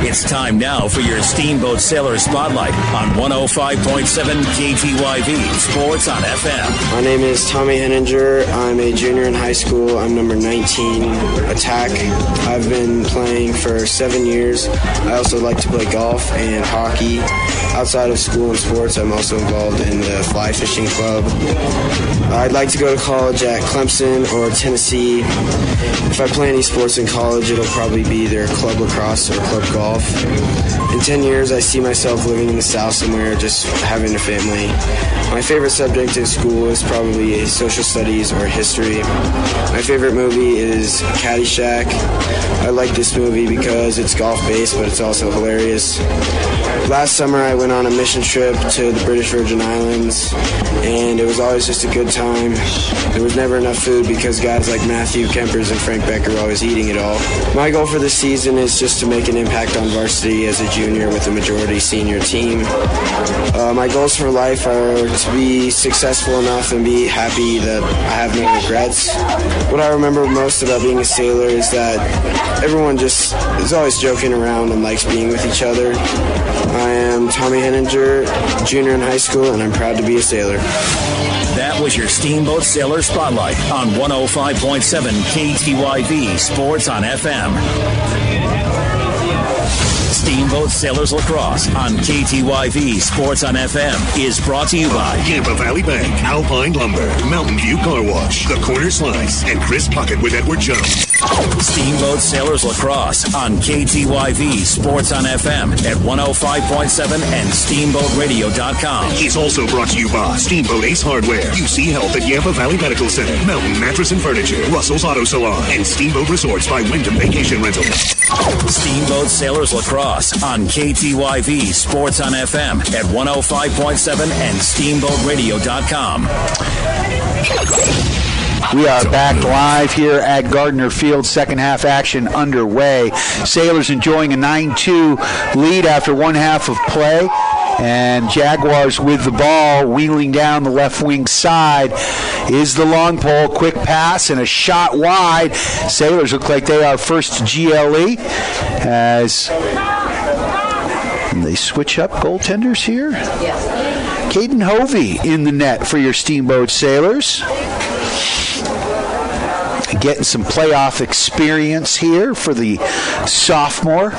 [SPEAKER 10] It's time now for your Steamboat Sailor Spotlight on 105.7 KTYV Sports on FM.
[SPEAKER 20] My name is Tommy Henninger. I'm a junior in high school. I'm number 19, attack. I've been playing for 7 years. I also like to play golf and hockey. Outside of school and sports, I'm also involved in the fly fishing club. I'd like to go to college at Clemson or Tennessee. If I play any sports in college, it'll probably be either club lacrosse or club golf. In 10 years, I see myself living in the South somewhere, just having a family. My favorite subject in school is probably social studies or history. My favorite movie is Caddyshack. I like this movie because it's golf-based, but it's also hilarious. Last summer, I went on a mission trip to the British Virgin Islands, and it was always just a good time. There was never enough food because guys like Matthew Kempers and Frank Becker were always eating it all. My goal for this season is just to make an impact on varsity as a junior with a majority senior team. My goals for life are to be successful enough and be happy that I have no regrets. What I remember most about being a sailor is that everyone just is always joking around and likes being with each other. I am Tommy Henninger, junior in high school, and I'm proud to be a sailor.
[SPEAKER 10] That was your Steamboat Sailor Spotlight on 105.7 KTYV Sports on FM. Steamboat Sailors Lacrosse on KTYV Sports on FM is brought to you by
[SPEAKER 21] Yampa Valley Bank, Alpine Lumber, Mountain View Car Wash, The Corner Slice, and Chris Puckett with Edward Jones.
[SPEAKER 10] Steamboat Sailors Lacrosse on KTYV Sports on FM at 105.7 and SteamboatRadio.com.
[SPEAKER 21] It's also brought to you by Steamboat Ace Hardware, UC Health at Yampa Valley Medical Center, Mountain Mattress and Furniture, Russell's Auto Salon, and Steamboat Resorts by Wyndham Vacation Rental.
[SPEAKER 10] Steamboat Sailors Lacrosse on KTYV Sports on FM at 105.7 and SteamboatRadio.com.
[SPEAKER 2] We are back live here at Gardner Field. Second half action underway. Sailors enjoying a 9-2 lead after one half of play. And Jaguars with the ball, wheeling down the left wing side is the long pole. Quick pass and a shot wide. Sailors look like they are first GLE as they switch up goaltenders here. Yes. Caden Hovey in the net for your Steamboat Sailors. Getting some playoff experience here for the sophomore.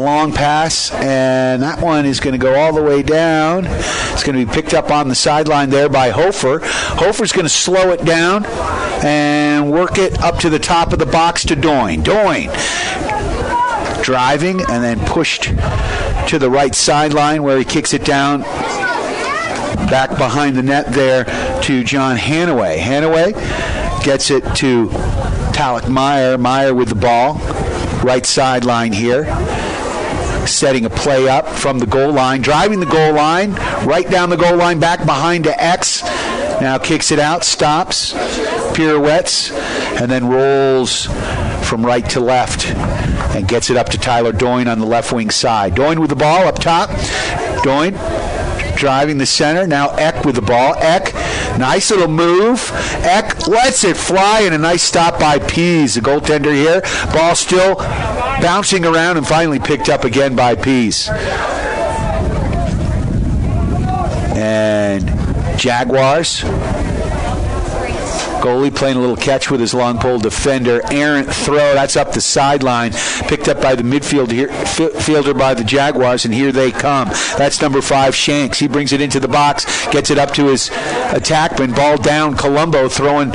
[SPEAKER 2] Long pass, and that one is going to go all the way down. It's going to be picked up on the sideline there by Hofer. Hofer's going to slow it down and work it up to the top of the box to Doyne. Doyne driving and then pushed to the right sideline where he kicks it down back behind the net there to John Hanaway. Hanaway gets it to Talek Meyer. Meyer with the ball. Right sideline here. Setting a play up from the goal line. Driving the goal line. Right down the goal line. Back behind to X. Now kicks it out. Stops. Pirouettes. And then rolls from right to left. And gets it up to Tyler Doyne on the left wing side. Doyne with the ball up top. Doyne driving the center. Now Eck with the ball. Eck, nice little move. Eck lets it fly, and a nice stop by Pease, the goaltender here. Ball still bouncing around and finally picked up again by Pease. And Jaguars Goalie playing a little catch with his long pole defender. Errant throw. That's up the sideline. Picked up by the fielder by the Jaguars, and here they come. That's number 5, Shanks. He brings it into the box, gets it up to his attackman. Ball down. Colombo throwing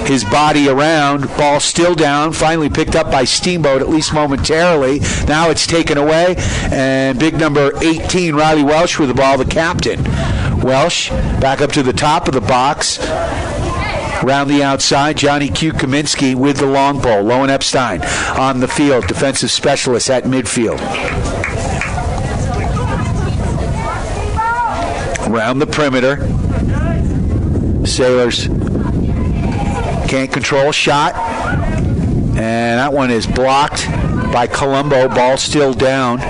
[SPEAKER 2] his body around. Ball still down. Finally picked up by Steamboat, at least momentarily. Now it's taken away, and big number 18, Riley Welsh, with the ball, the captain. Welsh back up to the top of the box. Around the outside, Johnny Q. Kaminsky with the long pole. Lowen Epstein on the field, defensive specialist at midfield. Around the perimeter, Sailors can't control shot, and that one is blocked by Colombo. Ball still down,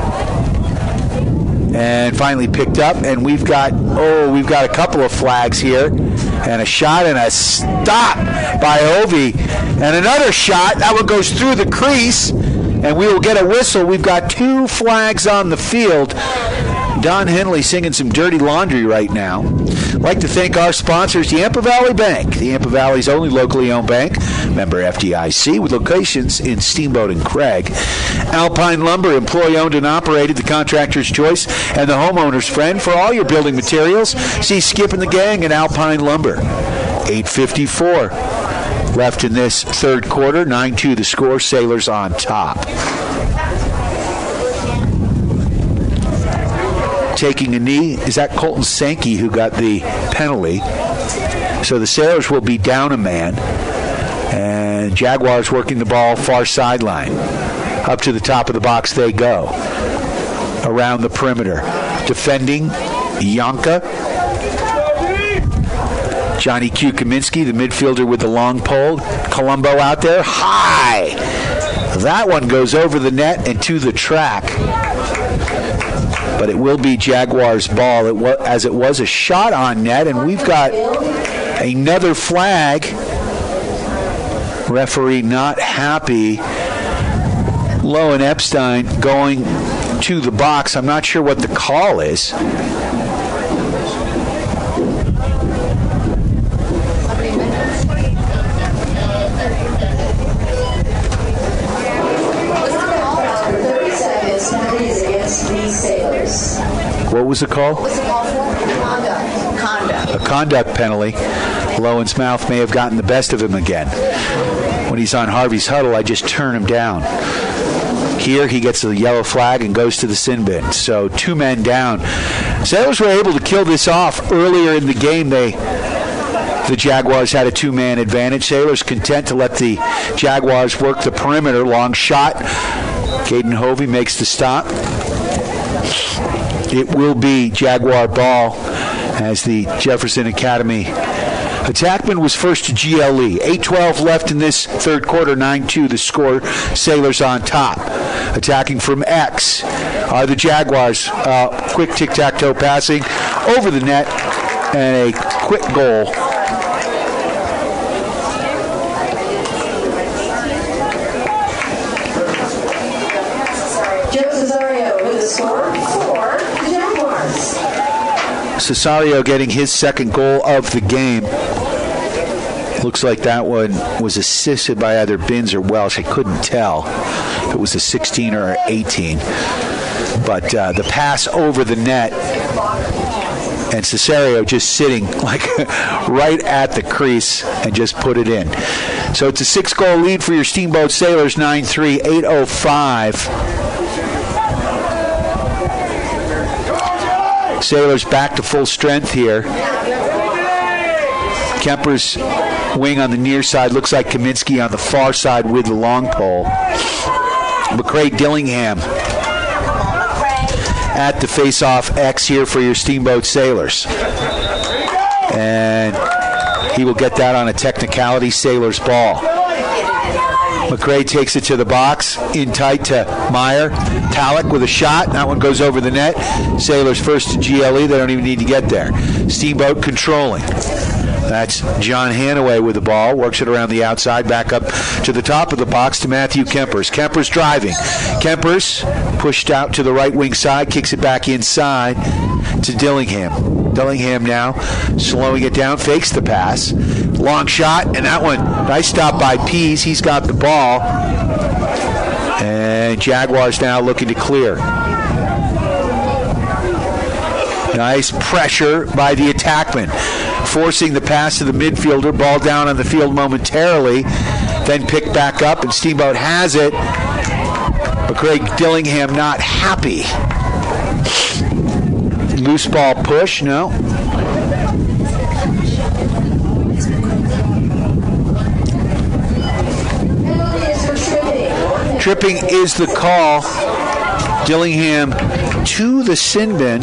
[SPEAKER 2] and finally picked up. And we've got a couple of flags here, and a shot and a stop by Ovi, and another shot. That one goes through the crease, and we will get a whistle. We've got 2 flags on the field. Don Henley singing some dirty laundry right now. I'd like to thank our sponsors, Yampa Valley Bank, the Yampa Valley's only locally owned bank, member FDIC, with locations in Steamboat and Craig. Alpine Lumber, employee-owned and operated, the contractor's choice and the homeowner's friend for all your building materials. See Skip and the gang at Alpine Lumber. 8:54 left in this third quarter. 9-2 the score. Sailors on top. Taking a knee, is that Colton Sankey who got the penalty? So the Sailors will be down a man, and Jaguars working the ball far sideline. Up to the top of the box they go. Around the perimeter. Defending, Yonka. Johnny Q. Kaminsky, the midfielder with the long pole. Colombo out there. High! That one goes over the net and to the track. But it will be Jaguars' ball, as it was a shot on net, and we've got another flag. Referee not happy. Lowen Epstein going to the box. I'm not sure what the call is. What was the call?
[SPEAKER 3] What was the call for? Conduct.
[SPEAKER 2] A conduct penalty. Lowen's mouth may have gotten the best of him again. When he's on Harvey's huddle, I just turn him down. Here, he gets the yellow flag and goes to the sin bin. So 2 men down. Sailors were able to kill this off earlier in the game. The Jaguars had a 2-man advantage. Sailors content to let the Jaguars work the perimeter. Long shot. Caden Hovey makes the stop. It will be Jaguar ball as the Jefferson Academy attackman was first to GLE. 8:12 left in this third quarter. 9-2 the score. Sailors on top. Attacking from X are the Jaguars. Quick tic-tac-toe passing over the net and a quick goal. Cesario getting his second goal of the game. Looks like that one was assisted by either Binns or Welsh. I couldn't tell if it was a 16 or 18. But the pass over the net, and Cesario just sitting like right at the crease and just put it in. So it's a 6-goal lead for your Steamboat Sailors, 9-3, 8:05. Sailors back to full strength here. Kemper's wing on the near side looks like Kaminsky on the far side with the long pole. McCray Dillingham at the face-off X here for your Steamboat Sailors. And he will get that on a technicality. Sailors ball. McCray takes it to the box, in tight to Meyer. Talek with a shot. That one goes over the net. Sailors first to GLE. They don't even need to get there. Steamboat controlling. That's John Hanaway with the ball. Works it around the outside. Back up to the top of the box to Matthew Kempers. Kempers driving. Kempers pushed out to the right wing side. Kicks it back inside to Dillingham. Dillingham now slowing it down. Fakes the pass. Long shot, and that one, nice stop by Pease. He's got the ball. And Jaguars now looking to clear. Nice pressure by the attackman, forcing the pass to the midfielder. Ball down on the field momentarily, then picked back up, and Steamboat has it. But Craig Dillingham not happy. Loose ball push, no. Tripping is the call. Dillingham to the sin bin.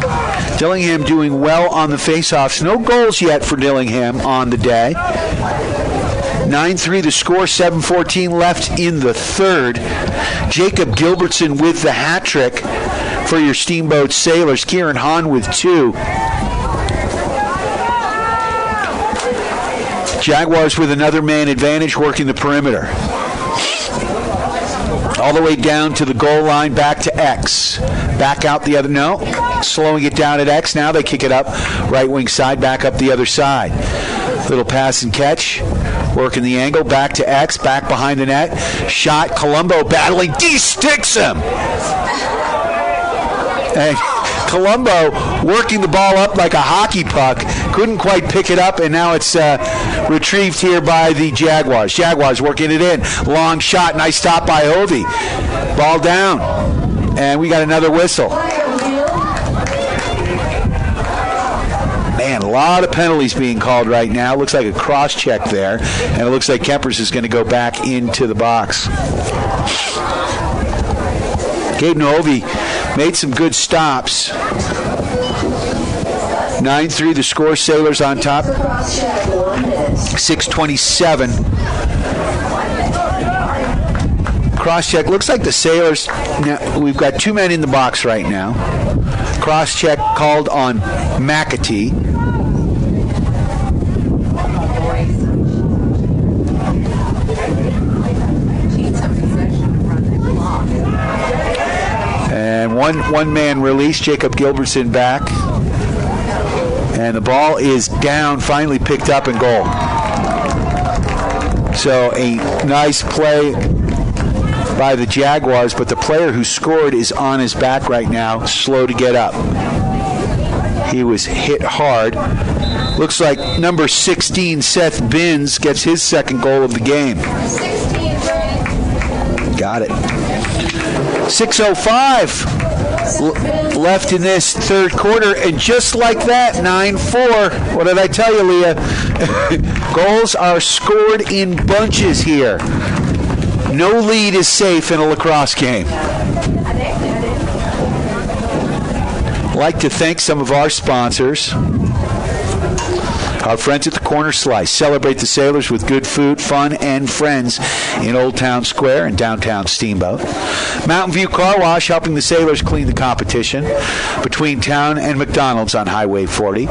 [SPEAKER 2] Dillingham doing well on the faceoffs. No goals yet for Dillingham on the day. 9-3 the score, 7:14 left in the third. Jacob Gilbertson with the hat trick for your Steamboat Sailors. Kieran Hahn with 2. Jaguars with another man advantage working the perimeter. All the way down to the goal line, back to X. Back out the other, no. Slowing it down at X. Now they kick it up. Right wing side, back up the other side. Little pass and catch. Working the angle, back to X, back behind the net. Shot, Colombo battling, de-sticks him. And Colombo working the ball up like a hockey puck. Couldn't quite pick it up, and now it's retrieved here by the Jaguars. Jaguars working it in. Long shot, nice stop by Hovey. Ball down, and we got another whistle. Man, a lot of penalties being called right now. Looks like a cross-check there, and it looks like Kempers is going to go back into the box. Caden Hovey made some good stops. 9-3 the score. Sailors on top. 6:27. Cross-check. Looks like the Sailors, now, we've got 2 men in the box right now. Cross-check called on McAtee. And one man released, Jacob Gilbertson back. And the ball is down, finally picked up and goal. So a nice play by the Jaguars, but the player who scored is on his back right now, slow to get up. He was hit hard. Looks like number 16, Seth Binns, gets his second goal of the game. Got it. 6:05 left in this third quarter, and just like that, 9-4. What did I tell you, Leah? Goals are scored in bunches here. No lead is safe in a lacrosse game. I'd like to thank some of our sponsors. Our friends at the Corner Slice celebrate the Sailors with good food, fun, and friends in Old Town Square and downtown Steamboat. Mountain View Car Wash helping the Sailors clean the competition between town and McDonald's on Highway 40.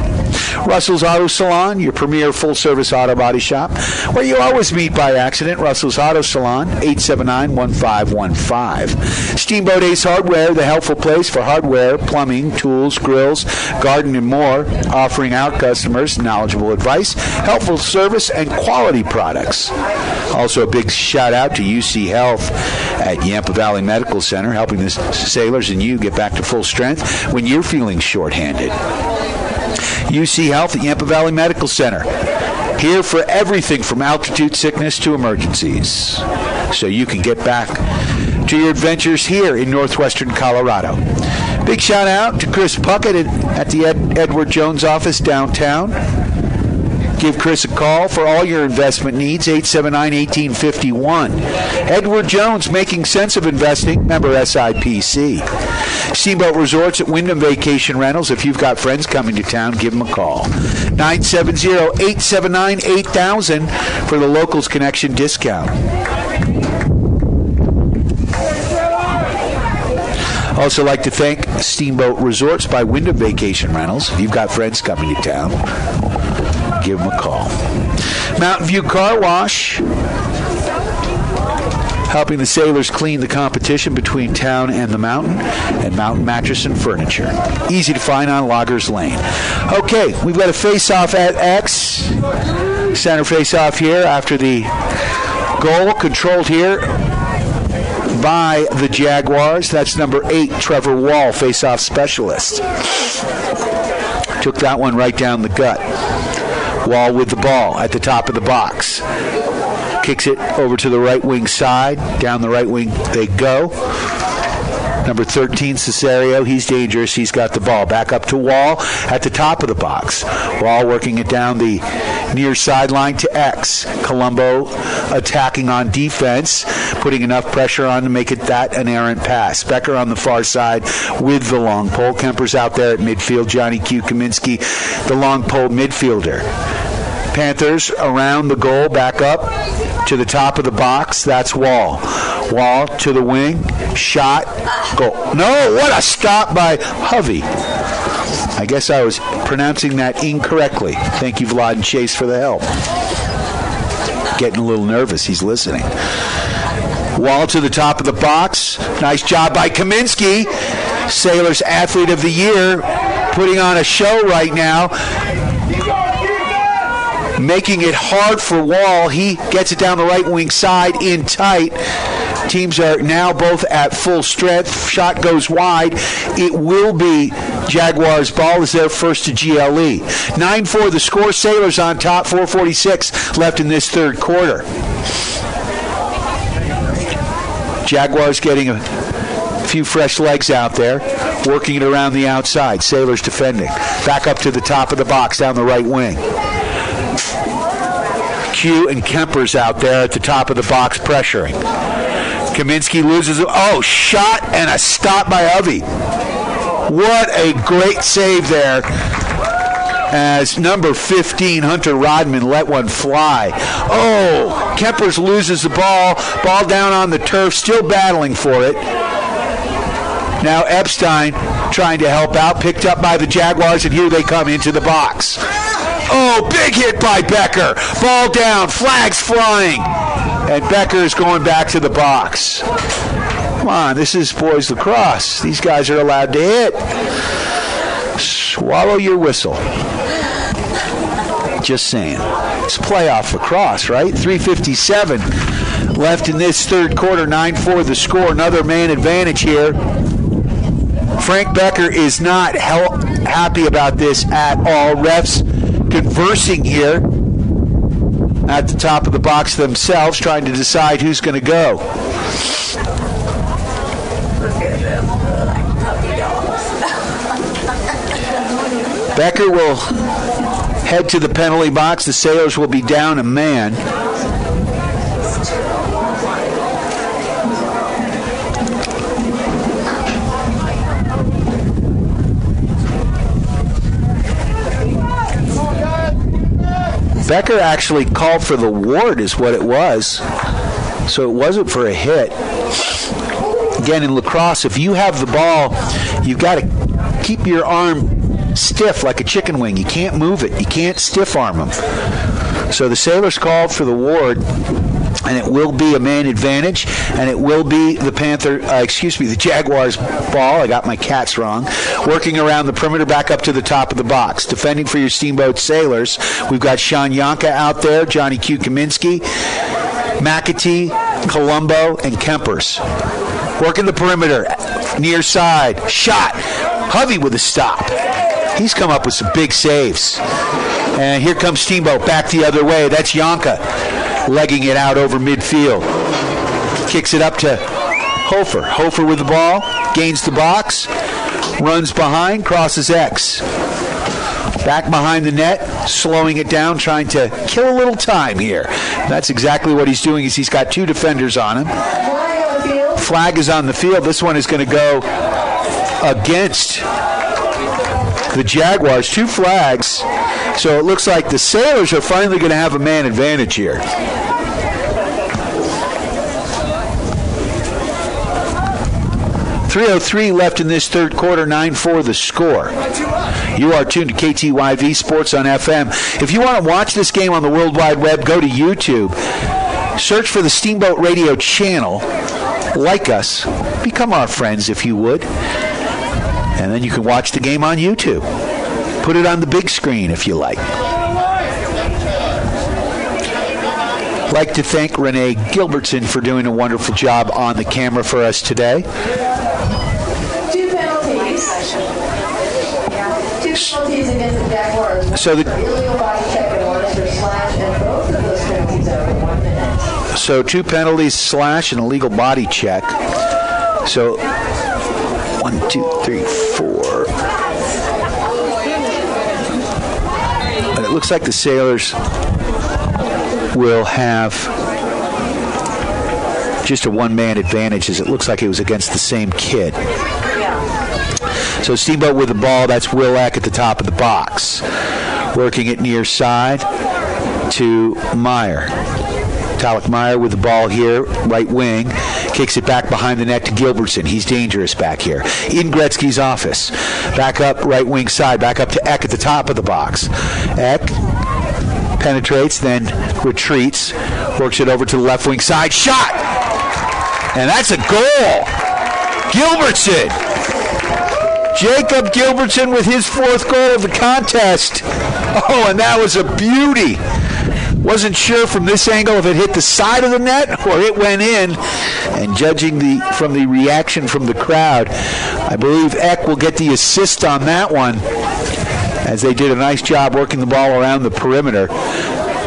[SPEAKER 2] Russell's Auto Salon, your premier full-service auto body shop, where you always meet by accident. Russell's Auto Salon, 879-1515. Steamboat Ace Hardware, the helpful place for hardware, plumbing, tools, grills, garden, and more, offering our customers knowledgeable advice, helpful service, and quality products. Also a big shout out to UC Health at Yampa Valley Medical Center, helping the Sailors and you get back to full strength when you're feeling shorthanded. UC Health at Yampa Valley Medical Center, here for everything from altitude sickness to emergencies, so you can get back to your adventures here in northwestern Colorado. Big shout out to Chris Puckett at the Edward Jones office downtown. Give Chris a call for all your investment needs, 879-1851. Edward Jones, making sense of investing, member SIPC. Steamboat Resorts at Wyndham Vacation Rentals. If you've got friends coming to town, give them a call. 970-879-8000 for the Locals Connection discount. Also like to thank Steamboat Resorts by Wyndham Vacation Rentals. If you've got friends coming to town, give them a call. Mountain View Car Wash, helping the Sailors clean the competition between town and the mountain, and Mountain Mattress and Furniture. Easy to find on Loggers Lane. Okay, we've got a face-off at X. Center face-off here after the goal controlled here by the Jaguars. That's number 8, Trevor Wall, face-off specialist. Took that one right down the gut. Wall with the ball at the top of the box. Kicks it over to the right wing side. Down the right wing they go. Number 13, Cesario. He's dangerous. He's got the ball. Back up to Wall at the top of the box. Wall working it down the near sideline to X. Colombo attacking on defense, putting enough pressure on to make it that an errant pass. Becker on the far side with the long pole. Kemper's out there at midfield. Johnny Q. Kaminsky, the long pole midfielder. Panthers around the goal, back up to the top of the box. That's Wall. Wall to the wing. Shot. Goal. No, what a stop by Hovey. I guess I was pronouncing that incorrectly. Thank you, Vlad and Chase, for the help. Getting a little nervous. He's listening. Wall to the top of the box. Nice job by Kaminsky. Sailors Athlete of the Year, putting on a show right now. Making it hard for Wall. He gets it down the right wing side in tight. Teams are now both at full strength. Shot goes wide. It will be Jaguars' ball as their first to GLE. 9-4 the score. Sailors on top. 4:46 left in this third quarter. Jaguars getting a few fresh legs out there, working it around the outside. Sailors defending. Back up to the top of the box down the right wing. Q and Kemper's out there at the top of the box pressuring. Kaminsky loses. Oh, shot and a stop by Hovey. What a great save there as number 15, Hunter Rodman, let one fly. Oh, Kempers loses the ball. Ball down on the turf, still battling for it. Now Epstein trying to help out, picked up by the Jaguars, and here they come into the box. Oh, big hit by Becker. Ball down, flags flying. And Becker is going back to the box. Come on, this is boys lacrosse. These guys are allowed to hit. Swallow your whistle. Just saying. It's playoff lacrosse, right? 3:57 left in this third quarter. 9-4 the score. Another man advantage here. Frank Becker is not happy about this at all. Refs conversing here at the top of the box themselves, trying to decide who's going to go. Becker will head to the penalty box. The Sailors will be down a man. Becker actually called for the ward is what it was. So it wasn't for a hit. Again, in lacrosse, if you have the ball, you've got to keep your arm stiff like a chicken wing. You can't move it. You can't stiff arm them. So the Sailors called for the ward, and it will be a man advantage, and it will be the the Jaguars ball. I got my cats wrong. Working around the perimeter, back up to the top of the box. Defending for your Steamboat Sailors, we've got Sean Yonka out there, Johnny Q. Kaminsky, McAtee, Colombo, and Kempers. Working the perimeter, near side, shot. Hovey with a stop. He's come up with some big saves. And here comes Steamboat back the other way. That's Yonka legging it out over midfield. Kicks it up to Hofer. Hofer with the ball, gains the box, runs behind, crosses X. Back behind the net, slowing it down, trying to kill a little time here. That's exactly what he's doing. Is he's got two defenders on him. Flag is on the field. This one is going to go against the Jaguars. Two flags. So it looks like the Sailors are finally going to have a man advantage here. .303 left in this third quarter, 9-4 the score. You are tuned to KTYV Sports on FM. If you want to watch this game on the World Wide Web, go to YouTube. Search for the Steamboat Radio channel. Like us. Become our friends if you would. And then you can watch the game on YouTube. Put it on the big screen if you like. I'd like to thank Renee Gilbertson for doing a wonderful job on the camera for us today.
[SPEAKER 1] 2 penalties. 2 penalties against the Jaguars.
[SPEAKER 2] So the
[SPEAKER 1] illegal body check and one for slash, and both of those penalties over 1 minute.
[SPEAKER 2] So 2 penalties, slash, and illegal body check. So 1, 2, 3, 4. But it looks like the Sailors will have just a one-man advantage, as it looks like it was against the same kid. So Steamboat with the ball. That's Will Eck at the top of the box. Working it near side to Meyer. Talek Meyer with the ball here, right wing. Kicks it back behind the net to Gilbertson. He's dangerous back here. In Gretzky's office. Back up, right wing side. Back up to Eck at the top of the box. Eck penetrates, then retreats. Works it over to the left wing side. Shot! And that's a goal! Gilbertson! Jacob Gilbertson with his 4th goal of the contest. Oh, and that was a beauty. Wasn't sure from this angle if it hit the side of the net or it went in. And judging from the reaction from the crowd, I believe Eck will get the assist on that one, as they did a nice job working the ball around the perimeter.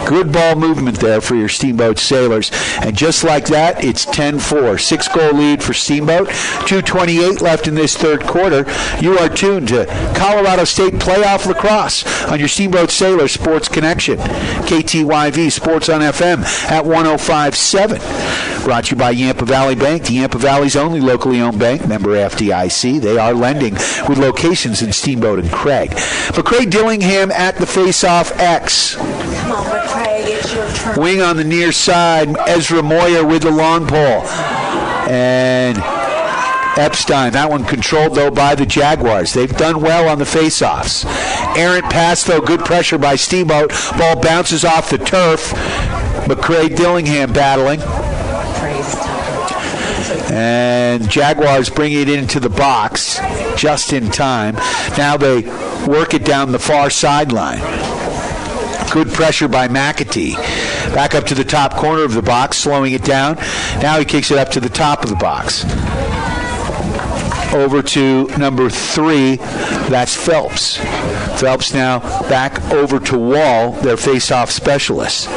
[SPEAKER 2] Good ball movement there for your Steamboat Sailors. And just like that, it's 10-4. 6-goal lead for Steamboat. 2:28 left in this 3rd quarter. You are tuned to Colorado State Playoff Lacrosse on your Steamboat Sailors Sports Connection. KTYV Sports on FM at 105.7. Brought to you by Yampa Valley Bank, the Yampa Valley's only locally owned bank, member FDIC. They are lending with locations in Steamboat and Craig. McCray Dillingham at the face-off X.
[SPEAKER 3] Come on, McCraig, it's your turn.
[SPEAKER 2] Wing on the near side, Ezra Moyer with the long pole. And Epstein, that one controlled, though, by the Jaguars. They've done well on the face-offs. Errant pass, though, good pressure by Steamboat. Ball bounces off the turf. McCray Dillingham battling. And Jaguars bring it into the box just in time. Now they work it down the far sideline. Good pressure by McAtee. Back up to the top corner of the box, slowing it down. Now he kicks it up to the top of the box. Over to number 3, that's Phelps. Phelps now back over to Wall, their face-off specialist.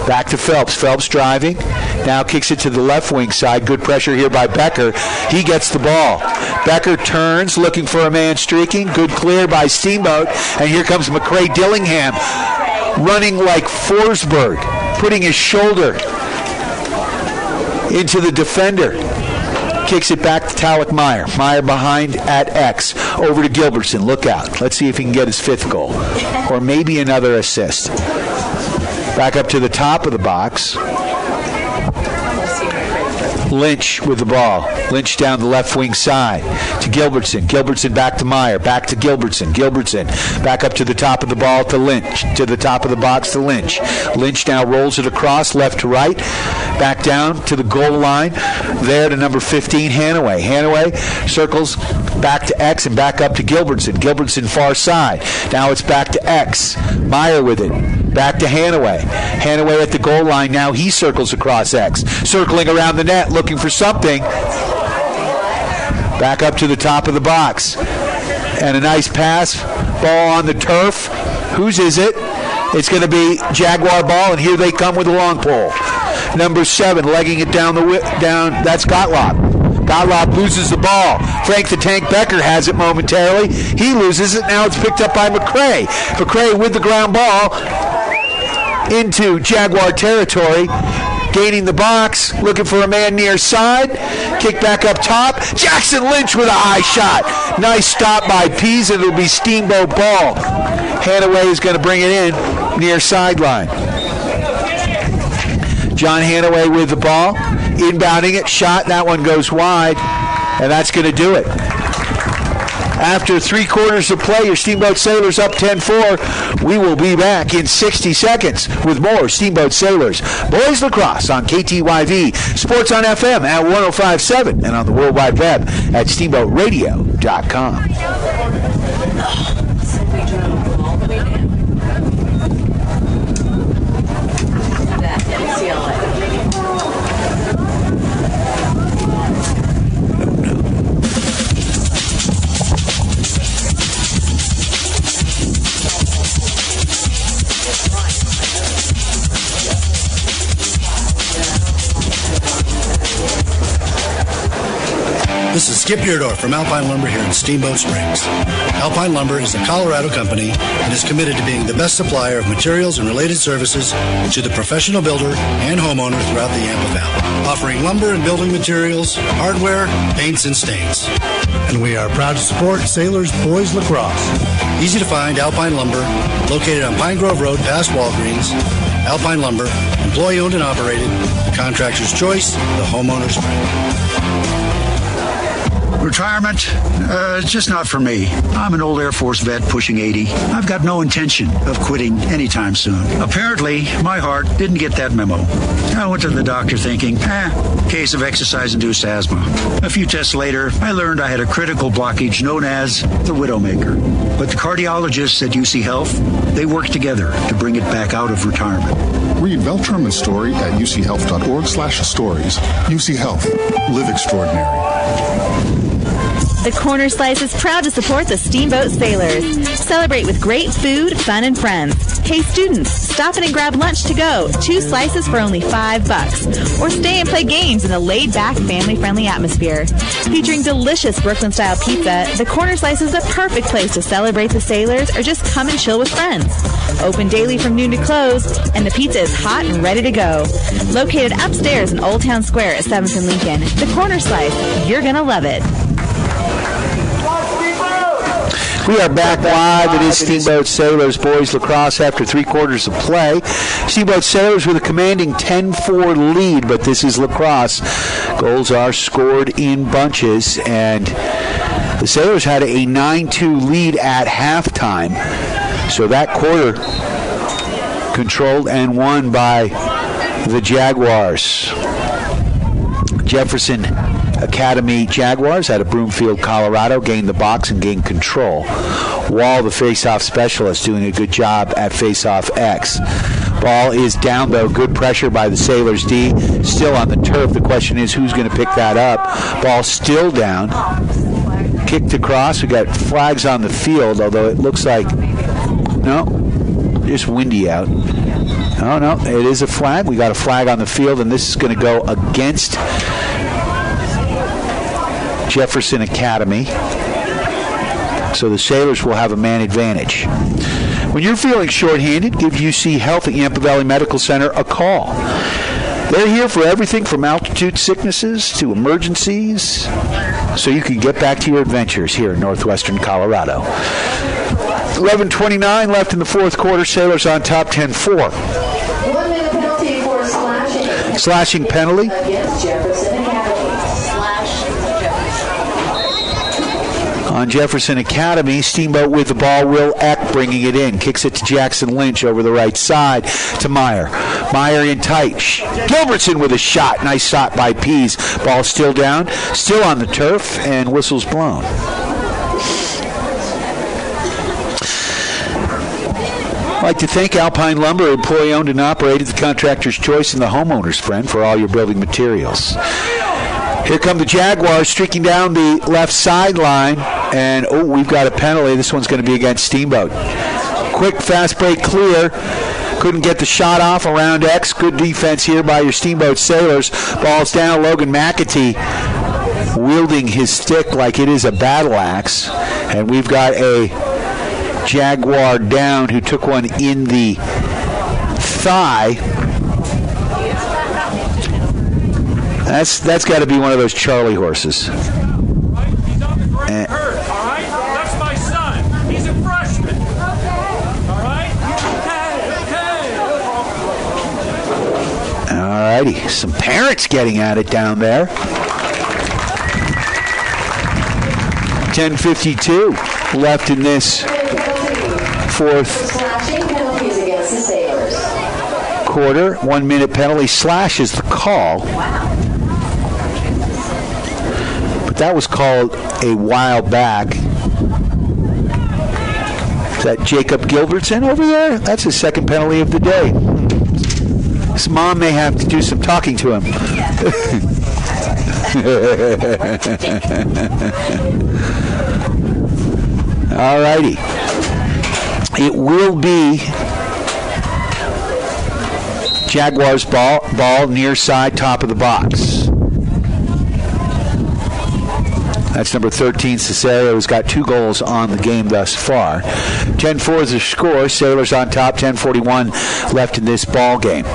[SPEAKER 2] Back to Phelps. Phelps driving. Now kicks it to the left wing side. Good pressure here by Becker. He gets the ball. Becker turns, looking for a man streaking. Good clear by Steamboat. And here comes McCray Dillingham, running like Forsberg, putting his shoulder into the defender. Kicks it back to Talek Meyer. Meyer behind at X. Over to Gilbertson. Look out. Let's see if he can get his 5th goal. Or maybe another assist. Back up to the top of the box. Lynch with the ball. Lynch down the left wing side to Gilbertson. Gilbertson back to Meyer. Back to Gilbertson. Gilbertson back up to the top of the ball to Lynch. To the top of the box to Lynch. Lynch now rolls it across left to right. Back down to the goal line. There to number 15, Hanaway. Hanaway circles back to X and back up to Gilbertson. Gilbertson far side. Now it's back to X. Meyer with it. Back to Hanaway. Hanaway at the goal line. Now he circles across X. Circling around the net, looking for something. Back up to the top of the box. And a nice pass. Ball on the turf. Whose is it? It's going to be Jaguar ball, and here they come with a long pole. Number 7, legging it down. That's Gottlob. Gottlob loses the ball. Frank the Tank Becker has it momentarily. He loses it. Now it's picked up by McCray. McCray with the ground ball into Jaguar territory. Gaining the box, looking for a man near side. Kick back up top. Jackson Lynch with a high shot. Nice stop by Pease, and it'll be Steamboat ball. Hanaway is going to bring it in near sideline. John Hanaway with the ball. Inbounding it. Shot. That one goes wide. And that's going to do it. After 3 quarters of play, your Steamboat Sailors up 10-4. We will be back in 60 seconds with more Steamboat Sailors Boys Lacrosse on KTYV, Sports on FM at 105.7, and on the World Wide Web at steamboatradio.com.
[SPEAKER 3] UCLA.
[SPEAKER 14] This is Skip Yerdorf from Alpine Lumber here in Steamboat Springs. Alpine Lumber is a Colorado company and is committed to being the best supplier of materials and related services to the professional builder and homeowner throughout the Yampa Valley, offering lumber and building materials, hardware, paints, and stains. And we are proud to support Sailors Boys Lacrosse. Easy to find Alpine Lumber, located on Pine Grove Road past Walgreens. Alpine Lumber, employee owned and operated, the contractor's choice, the homeowner's friend.
[SPEAKER 8] Retirement, just not for me. I'm an old Air Force vet pushing 80. I've got no intention of quitting anytime soon. Apparently, my heart didn't get that memo. I went to the doctor thinking, case of exercise-induced asthma. A few tests later, I learned I had a critical blockage known as the Widowmaker. But the cardiologists at UC Health, they worked together to bring it back out of retirement.
[SPEAKER 9] Read Veltruman's story at uchealth.org/stories. UC Health. Live extraordinary.
[SPEAKER 16] The Corner Slice is proud to support the Steamboat Sailors. Celebrate with great food, fun, and friends. Hey students, stop in and grab lunch to go. 2 slices for only $5. Or stay and play games in a laid-back, family-friendly atmosphere. Featuring delicious Brooklyn-style pizza, the Corner Slice is the perfect place to celebrate the Sailors or just come and chill with friends. Open daily from noon to close, and the pizza is hot and ready to go. Located upstairs in Old Town Square at 7th and Lincoln, the Corner Slice, you're gonna love it.
[SPEAKER 2] We are back live. It is Steamboat Sailors Boys Lacrosse after 3 quarters of play. Steamboat Sailors with a commanding 10-4 lead, but this is lacrosse. Goals are scored in bunches, and the Sailors had a 9-2 lead at halftime. So that quarter controlled and won by the Jaguars. Jefferson Academy Jaguars out of Broomfield, Colorado, gained the box and gained control. Wall, the face-off specialist, doing a good job at face-off X. Ball is down, though. Good pressure by the Sailors D. Still on the turf. The question is who's going to pick that up. Ball still down. Kicked across. We got flags on the field, although it looks like, no, just windy out. Oh, no, it is a flag. We got a flag on the field, and this is going to go against Jefferson Academy. So the Sailors will have a man advantage. When you're feeling shorthanded, give UC Health at Yampa Valley Medical Center a call. They're here for everything from altitude sicknesses to emergencies, so you can get back to your adventures here in northwestern Colorado. 11:29 left in the fourth quarter. Sailors on top 10-4.
[SPEAKER 1] 1 minute penalty for slashing.
[SPEAKER 2] Slashing penalty.
[SPEAKER 1] Against Jefferson Academy.
[SPEAKER 2] On Jefferson Academy, Steamboat with the ball. Will Eck bringing it in. Kicks it to Jackson Lynch over the right side to Meyer. Meyer in tight. Gilbertson with a shot. Nice shot by Pease. Ball still down. Still on the turf, and whistle's blown. I'd like to thank Alpine Lumber, employee-owned and operated, the contractor's choice, and the homeowner's friend for all your building materials. Here come the Jaguars streaking down the left sideline, and we've got a penalty. This one's going to be against Steamboat. Quick, fast break clear. Couldn't get the shot off around X. Good defense here by your Steamboat Sailors. Ball's down. Logan McAtee wielding his stick like it is a battle axe, and we've got a Jaguar down who took one in the thigh. That's got to be one of those Charlie horses.
[SPEAKER 4] He's on the ground hurt, all right? That's my son. He's a freshman. All right?
[SPEAKER 2] All righty. Some parents getting at it down there. 10:52 left in this fourth
[SPEAKER 1] Slashing penalties against the Sailors.
[SPEAKER 2] quarter. 1 minute penalty. Slash is the call.
[SPEAKER 1] Wow.
[SPEAKER 2] But that was called a while back. Is that Jacob Gilbertson over there? That's his second penalty of the day. His mom may have to do some talking to him. All righty. It will be Jaguars ball near side, top of the box. That's number 13, Cesario, who's got 2 goals on the game thus far. 10-4 is the score. Sailors on top, 10:41 left in this ball game.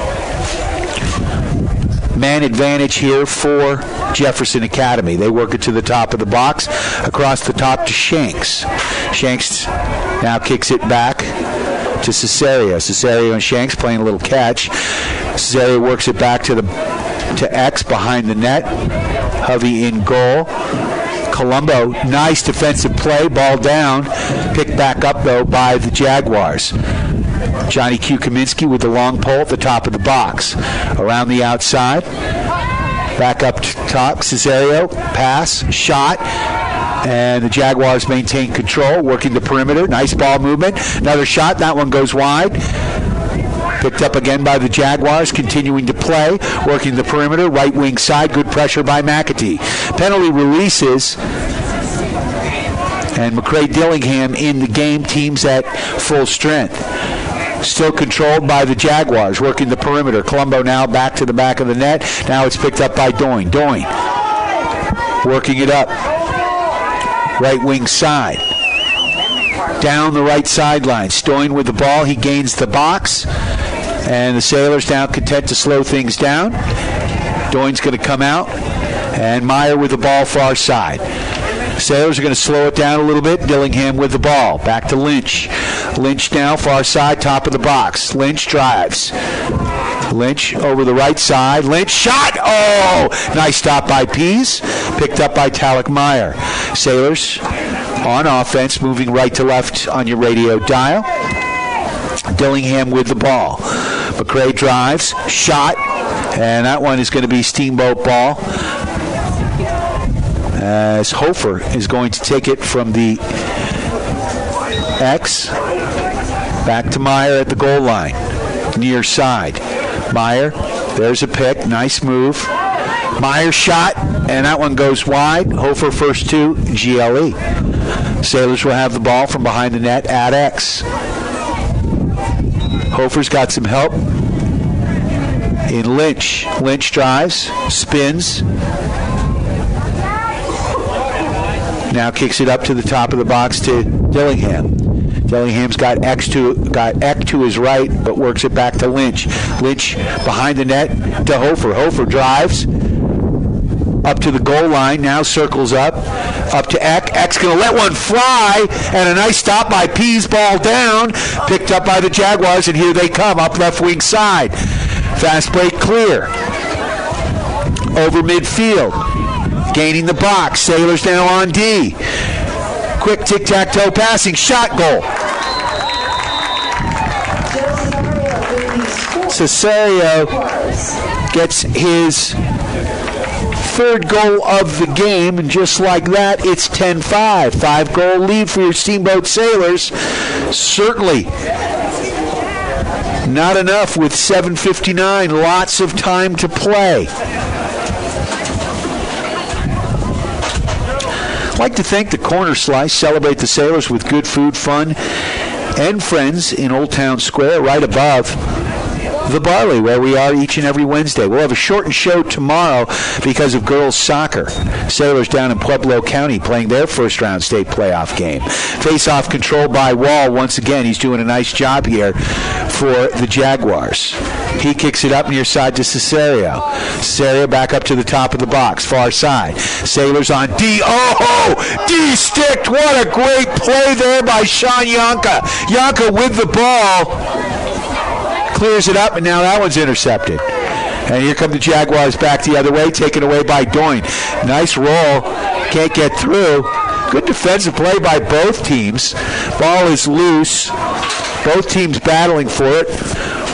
[SPEAKER 2] Man advantage here for Jefferson Academy. They work it to the top of the box, across the top to Shanks. Shanks now kicks it back to Cesario. Cesario and Shanks playing a little catch. Cesario works it back to X behind the net. Hovey in goal. Colombo, nice defensive play, ball down, picked back up though by the Jaguars. Johnny Q. Kaminsky with the long pole at the top of the box. Around the outside, back up to top, Cesario, pass, shot, and the Jaguars maintain control, working the perimeter, nice ball movement, another shot, that one goes wide. Picked up again by the Jaguars, continuing to play, working the perimeter, right wing side, good pressure by McAtee. Penalty releases, and McCray-Dillingham in the game, teams at full strength. Still controlled by the Jaguars, working the perimeter. Colombo now back to the back of the net. Now it's picked up by Doyne. Doyne working it up, right wing side. Down the right sideline. Doyne with the ball, he gains the box. And the Sailors now content to slow things down. Doyne's going to come out. And Meyer with the ball far side. Sailors are going to slow it down a little bit. Dillingham with the ball. Back to Lynch. Lynch now far side, top of the box. Lynch drives. Lynch over the right side. Lynch shot. Oh! Nice stop by Pease. Picked up by Talek Meyer. Sailors on offense, moving right to left on your radio dial. Dillingham with the ball. McCray drives, shot, and that one is going to be Steamboat ball. As Hofer is going to take it from the X back to Meyer at the goal line, near side. Meyer, there's a pick, nice move. Meyer shot, and that one goes wide. Hofer first to GLE. Sailors will have the ball from behind the net at X. Hofer's got some help in Lynch. Lynch drives, spins. Now kicks it up to the top of the box to Dillingham. Dillingham's got Eck to his right, but works it back to Lynch. Lynch behind the net to Hofer. Hofer drives up to the goal line, now circles up to Eck. Eck's going to let one fly, and a nice stop by Pease, ball down, picked up by the Jaguars, and here they come, up left wing side. Fast break clear. Over midfield. Gaining the box. Sailors now on D. Quick tic-tac-toe passing. Shot, goal. Cesario gets his third goal of the game, and just like that, it's 10-5. 5-goal lead for your Steamboat Sailors. Certainly not enough with 7:59. Lots of time to play. I'd like to thank the Corner Slice. Celebrate the Sailors with good food, fun, and friends in Old Town Square, right above the Barley, where we are each and every Wednesday. We'll have a shortened show tomorrow because of girls soccer. Sailors down in Pueblo County playing their first-round state playoff game. Face-off control by Wall. Once again, he's doing a nice job here for the Jaguars. He kicks it up near side to Cesario. Cesario back up to the top of the box, far side. Sailors on D. Oh, D-sticked. What a great play there by Sean Yonka. Yonka with the ball. Clears it up, and now that one's intercepted. And here come the Jaguars back the other way, taken away by Doyne. Nice roll. Can't get through. Good defensive play by both teams. Ball is loose. Both teams battling for it.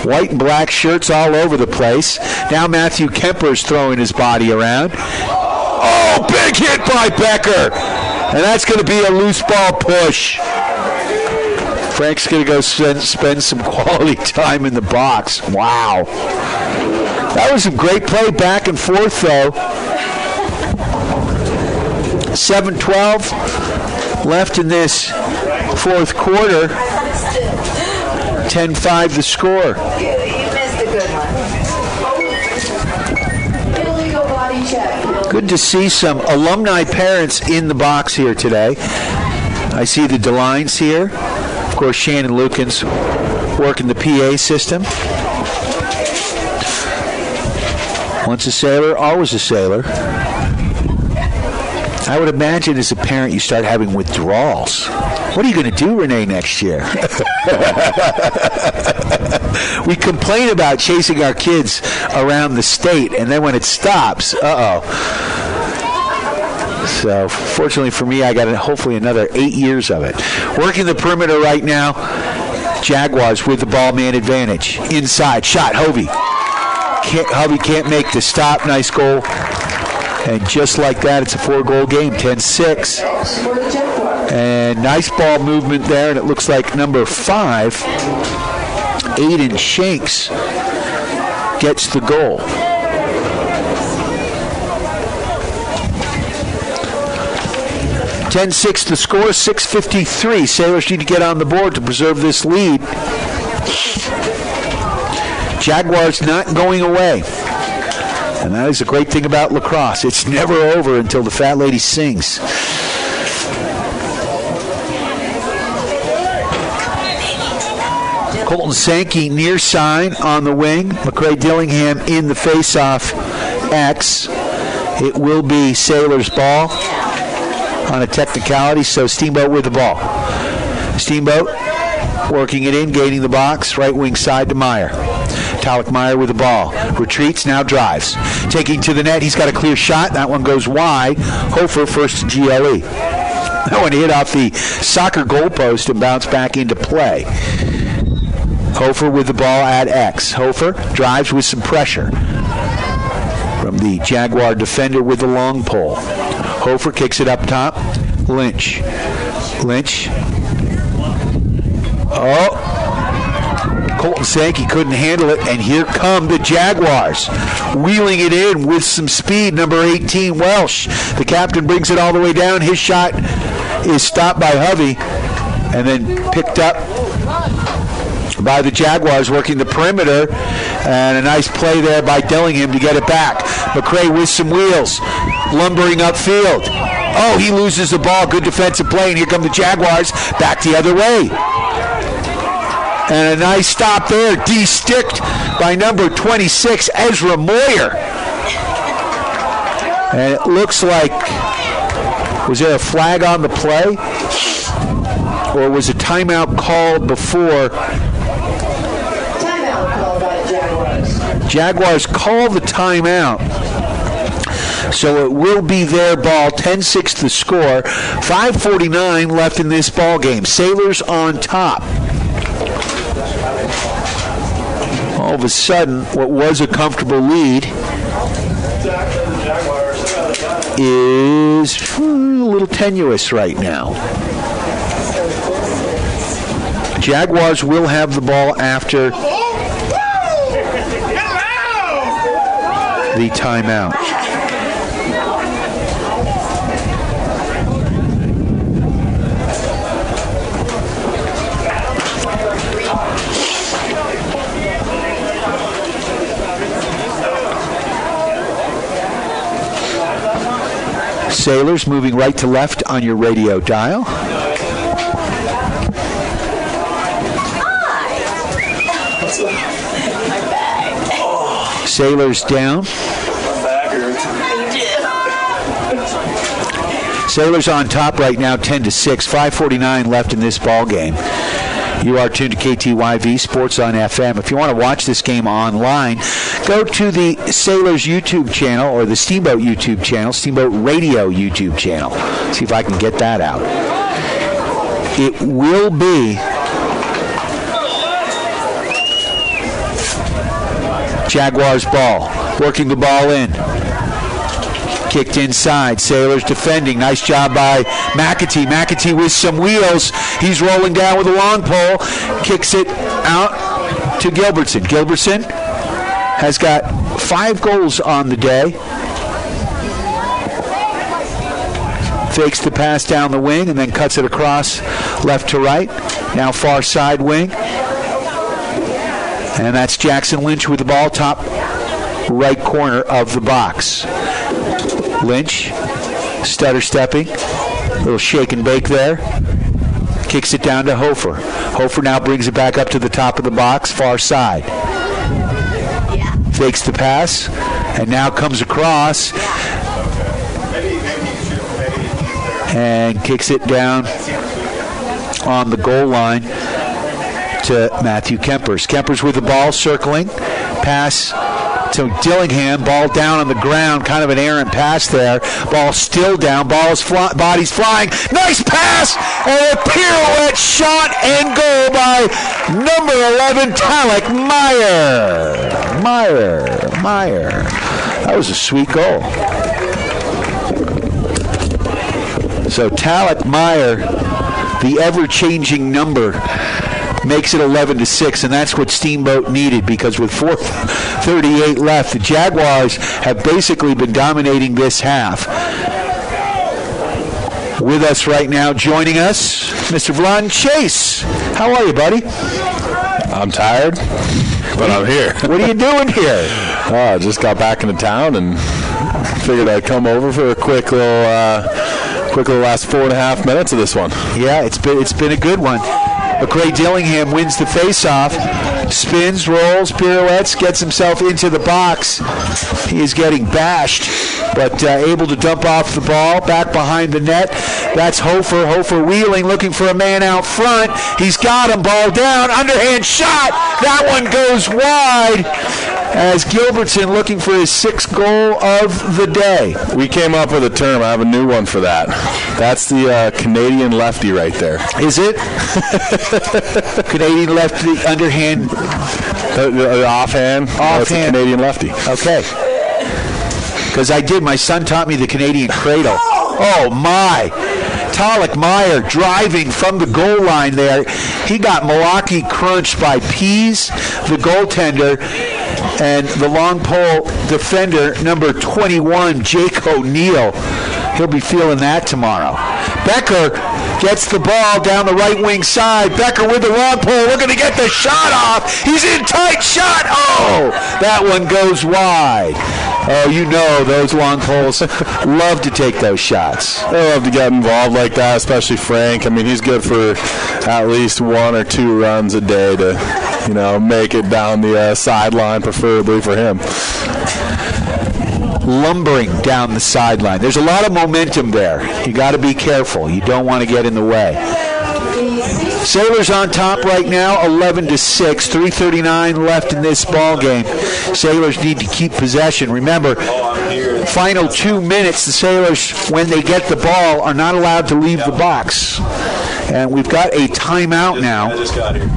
[SPEAKER 2] White and black shirts all over the place. Now Matthew Kemper's throwing his body around. Oh, big hit by Becker. And that's going to be a loose ball push. Frank's going to go spend some quality time in the box. Wow. That was a great play back and forth, though. 7:12 left in this fourth quarter. 10-5 the score.
[SPEAKER 3] You missed a good one.
[SPEAKER 1] Illegal body check.
[SPEAKER 2] Good to see some alumni parents in the box here today. I see the DeLines here. Of course, Shannon Lukens working the PA system. Once a sailor, always a sailor. I would imagine as a parent you start having withdrawals. What are you going to do, Renee, next year? We complain about chasing our kids around the state, and then when it stops, So, fortunately for me, I got hopefully another 8 years of it. Working the perimeter right now, Jaguars with the ball man advantage. Inside, shot, Hovey. Hovey can't make the stop. Nice goal. And just like that, it's a 4-goal game, 10-6. And nice ball movement there, and it looks like number 5, Aiden Shanks, gets the goal. (10-6) the score, 6:53. Sailors need to get on the board to preserve this lead. Jaguars not going away. And that is a great thing about lacrosse. It's never over until the fat lady sings. Colton Sankey near sign on the wing. McCray Dillingham in the face-off X. It will be Sailors' ball on a technicality, so Steamboat with the ball. Steamboat working it in, gaining the box, right wing side to Meyer. Talek Meyer with the ball. Retreats, now drives. Taking to the net, he's got a clear shot. That one goes wide. Hofer first to GLE. That one hit off the soccer goalpost and bounced back into play. Hofer with the ball at X. Hofer drives with some pressure from the Jaguar defender with the long pole. Hofer kicks it up top. Lynch. Oh. Colton Sankey couldn't handle it, and here come the Jaguars. Wheeling it in with some speed, number 18, Welsh. The captain brings it all the way down. His shot is stopped by Hovey and then picked up by the Jaguars working the perimeter, and a nice play there by Dillingham to get it back. McCray with some wheels, lumbering upfield. Oh, he loses the ball. Good defensive play, and here come the Jaguars back the other way. And a nice stop there, de-sticked by number 26, Ezra Moyer. And it looks like, was there a flag on the play? Or was a timeout called before?
[SPEAKER 1] Timeout called by the Jaguars.
[SPEAKER 2] Jaguars call the timeout. So it will be their ball, 10-6 the score. 5:49 left in this ball game. Sailors on top. All of a sudden, what was a comfortable lead is a little tenuous right now. Jaguars will have the ball after the timeout. Sailors moving right to left on your radio dial. Sailors down. Sailors on top right now, 10-6. 5:49 left in this ball game. You are tuned to KTYV Sports on FM. If you want to watch this game online, go to the Sailors YouTube channel or the Steamboat YouTube channel, Steamboat Radio YouTube channel. See if I can get that out. It will be Jaguars ball. Working the ball in. Kicked inside. Sailors defending. Nice job by McAtee. McAtee with some wheels. He's rolling down with a long pole. Kicks it out to Gilbertson. Gilbertson has got 5 goals on the day. Fakes the pass down the wing and then cuts it across left to right. Now far side wing. And that's Jackson Lynch with the ball, top right corner of the box. Lynch, stutter stepping, little shake and bake there. Kicks it down to Hofer. Hofer now brings it back up to the top of the box, far side. Fakes the pass, and now comes across and kicks it down on the goal line to Matthew Kempers. Kempers with the ball, circling. Pass to Dillingham. Ball down on the ground. Kind of an errant pass there. Ball still down. Body's flying. Nice pass! And a pirouette shot and goal by number 11, Talek Meyer. That was a sweet goal. So Talek Meyer, the ever-changing number, makes it 11-6, and that's what Steamboat needed, because with 4:38 left, the Jaguars have basically been dominating this half. With us right now, joining us, Mr. Vlon Chase. How are you, buddy?
[SPEAKER 5] I'm tired, but I'm here.
[SPEAKER 2] What are you doing here?
[SPEAKER 5] I just got back into town and figured I'd come over for a quick little last 4.5 minutes of this one.
[SPEAKER 2] Yeah, it's been a good one. McCray Dillingham wins the face-off, spins, rolls, pirouettes, gets himself into the box. He is getting bashed, but able to dump off the ball, back behind the net. That's Hofer. Hofer wheeling, looking for a man out front. He's got him, ball down, underhand shot. That one goes wide as Gilbertson looking for his 6th goal of the day.
[SPEAKER 5] We came up with a term. I have a new one for that. That's the Canadian lefty right there.
[SPEAKER 2] Is it? Canadian lefty, underhand.
[SPEAKER 5] The offhand. That's the Canadian lefty.
[SPEAKER 2] Okay. Because my son taught me the Canadian cradle. Oh, my. Talek Meyer driving from the goal line there. He got Milwaukee crunched by Pease, the goaltender, and the long pole defender, number 21, Jake O'Neill. He'll be feeling that tomorrow. Becker gets the ball down the right wing side. Becker with the long pole, looking to get the shot off. He's in tight shot. Oh, that one goes wide. Oh, you know those long poles love to take those shots.
[SPEAKER 5] They love to get involved like that, especially Frank. I mean, he's good for at least 1 or 2 runs a day to, make it down the sideline, preferably for him.
[SPEAKER 2] Lumbering down the sideline. There's a lot of momentum there. You got to be careful. You don't want to get in the way. Sailors on top right now, 11-6. 3:39 left in this ball game. Sailors need to keep possession. Remember, final 2 minutes, the Sailors, when they get the ball, are not allowed to leave the box. And we've got a timeout now.
[SPEAKER 22] I just got here.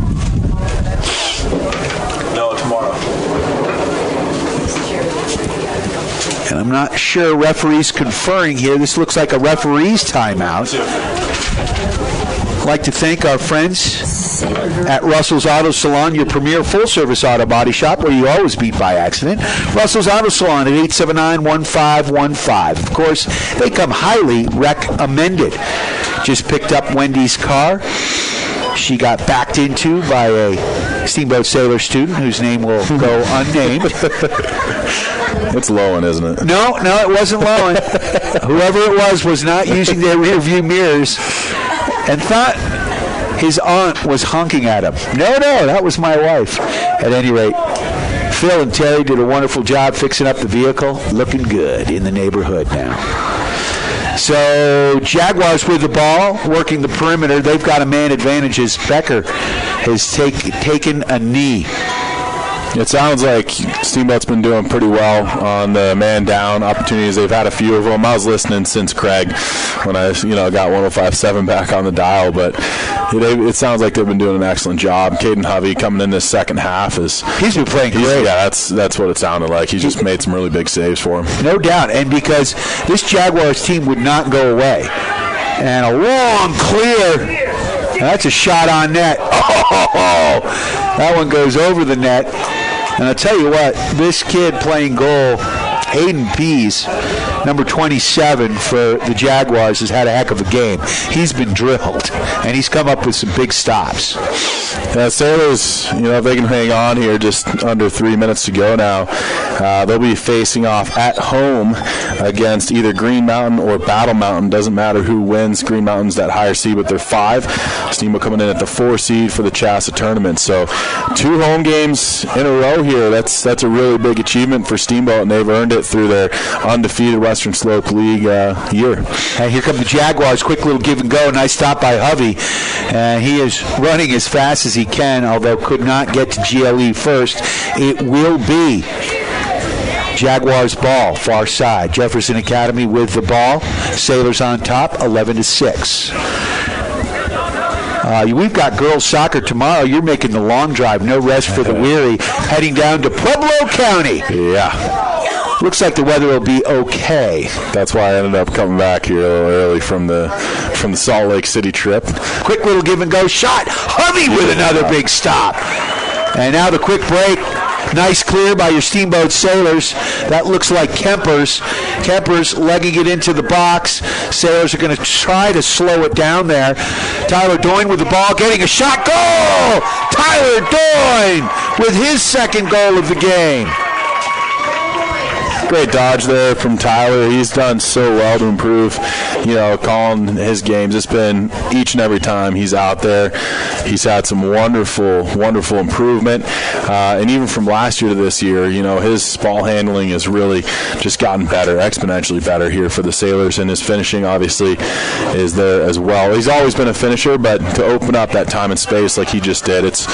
[SPEAKER 22] No, tomorrow.
[SPEAKER 2] And I'm not sure referees conferring here. This looks like a referee's timeout. I'd like to thank our friends at Russell's Auto Salon, your premier full-service auto body shop where you always beat by accident. Russell's Auto Salon at 879-1515. Of course, they come highly recommended. Just picked up Wendy's car. She got backed into by a Steamboat Sailor student whose name will go unnamed.
[SPEAKER 5] It's Lowen, isn't it?
[SPEAKER 2] No, it wasn't Lowen. Whoever it was not using their rear-view mirrors and thought his aunt was honking at him. No, that was my wife. At any rate, Phil and Terry did a wonderful job fixing up the vehicle. Looking good in the neighborhood now. So Jaguars with the ball, working the perimeter. They've got a man advantage as Becker has taken a knee.
[SPEAKER 5] It sounds like Steamboat's been doing pretty well on the man down opportunities. They've had a few of them. I was listening since Craig when I got 105.7 back on the dial, but it sounds like they've been doing an excellent job. Caden Hovey coming in this second half he's been playing great. Yeah, that's what it sounded like. He just made some really big saves for him.
[SPEAKER 2] No doubt, and because this Jaguars team would not go away. And a long clear. That's a shot on net. Oh, that one goes over the net. And I'll tell you what, this kid playing goal, Hayden Pease, number 27 for the Jaguars, has had a heck of a game. He's been drilled, and he's come up with some big stops.
[SPEAKER 5] Yeah, Sailors, if they can hang on here, just under 3 minutes to go now, they'll be facing off at home against either Green Mountain or Battle Mountain. Doesn't matter who wins. Green Mountain's that higher seed, but they're 5. Steamboat coming in at the 4 seed for the Chassa tournament. So 2 home games in a row here. That's a really big achievement for Steamboat, and they've earned it through their undefeated Western Slope League year.
[SPEAKER 2] And here come the Jaguars. Quick little give and go. Nice stop by Hovey. He is running as fast as he can, although could not get to GLE first. It will be Jaguars ball, far side. Jefferson Academy with the ball. Sailors on top, 11-6. We've got girls soccer tomorrow. You're making the long drive, no rest for the weary, heading down to Pueblo County.
[SPEAKER 5] Yeah.
[SPEAKER 2] Looks like the weather will be okay.
[SPEAKER 5] That's why I ended up coming back here a little early from the Salt Lake City trip.
[SPEAKER 2] Quick little give and go shot. Hovey with another big stop. And now the quick break. Nice clear by your Steamboat Sailors. That looks like Kemper's. Kemper's legging it into the box. Sailors are going to try to slow it down there. Tyler Doyne with the ball, getting a shot. Goal! Tyler Doyne with his second goal of the game.
[SPEAKER 5] Great dodge there from Tyler. He's done so well to improve, calling his games. It's been each and every time he's out there. He's had some wonderful, wonderful improvement. And even from last year to this year, his ball handling has really just gotten better, exponentially better here for the Sailors. And his finishing, obviously, is there as well. He's always been a finisher, but to open up that time and space like he just did, it's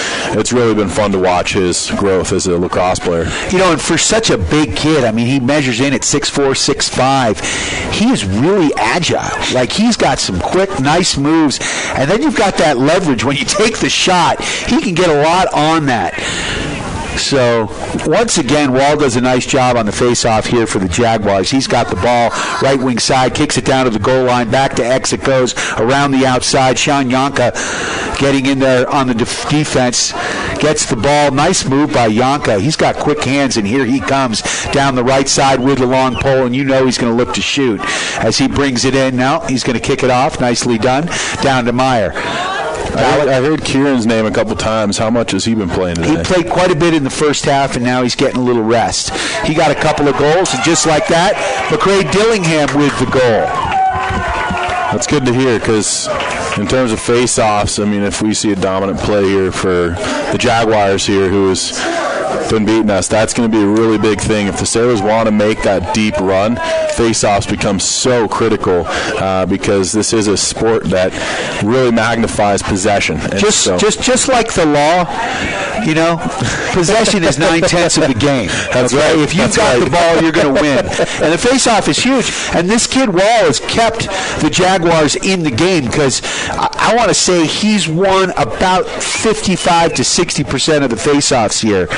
[SPEAKER 5] really been fun to watch his growth as a lacrosse player.
[SPEAKER 2] And for such a big kid, he measures in at 6'4", 6'5". He is really agile. Like, he's got some quick, nice moves. And then you've got that leverage. When you take the shot, he can get a lot on that. So, once again, Wall does a nice job on the face-off here for the Jaguars. He's got the ball, right wing side, kicks it down to the goal line, back to X it goes, around the outside. Sean Yonka getting in there on the defense, gets the ball. Nice move by Yonka. He's got quick hands, and here he comes down the right side with the long pole, and he's going to look to shoot. As he brings it in now, he's going to kick it off. Nicely done. Down to Meyer.
[SPEAKER 5] I heard Kieran's name a couple times. How much has he been playing today?
[SPEAKER 2] He played quite a bit in the first half, and now he's getting a little rest. He got a couple of goals, and just like that, McCrae Dillingham with the goal.
[SPEAKER 5] That's good to hear, because in terms of face-offs, if we see a dominant play here for the Jaguars here, who has been beating us, that's going to be a really big thing. If the Sailors want to make that deep run, face-offs become so critical because this is a sport that really magnifies possession. And
[SPEAKER 2] just like the law, possession is 9/10 of the game.
[SPEAKER 5] That's right.
[SPEAKER 2] If you've got the ball, you're going to win. And the face-off is huge. And this kid Wall has kept the Jaguars in the game, because I want to say he's won about 55 to 60% of the face-offs here.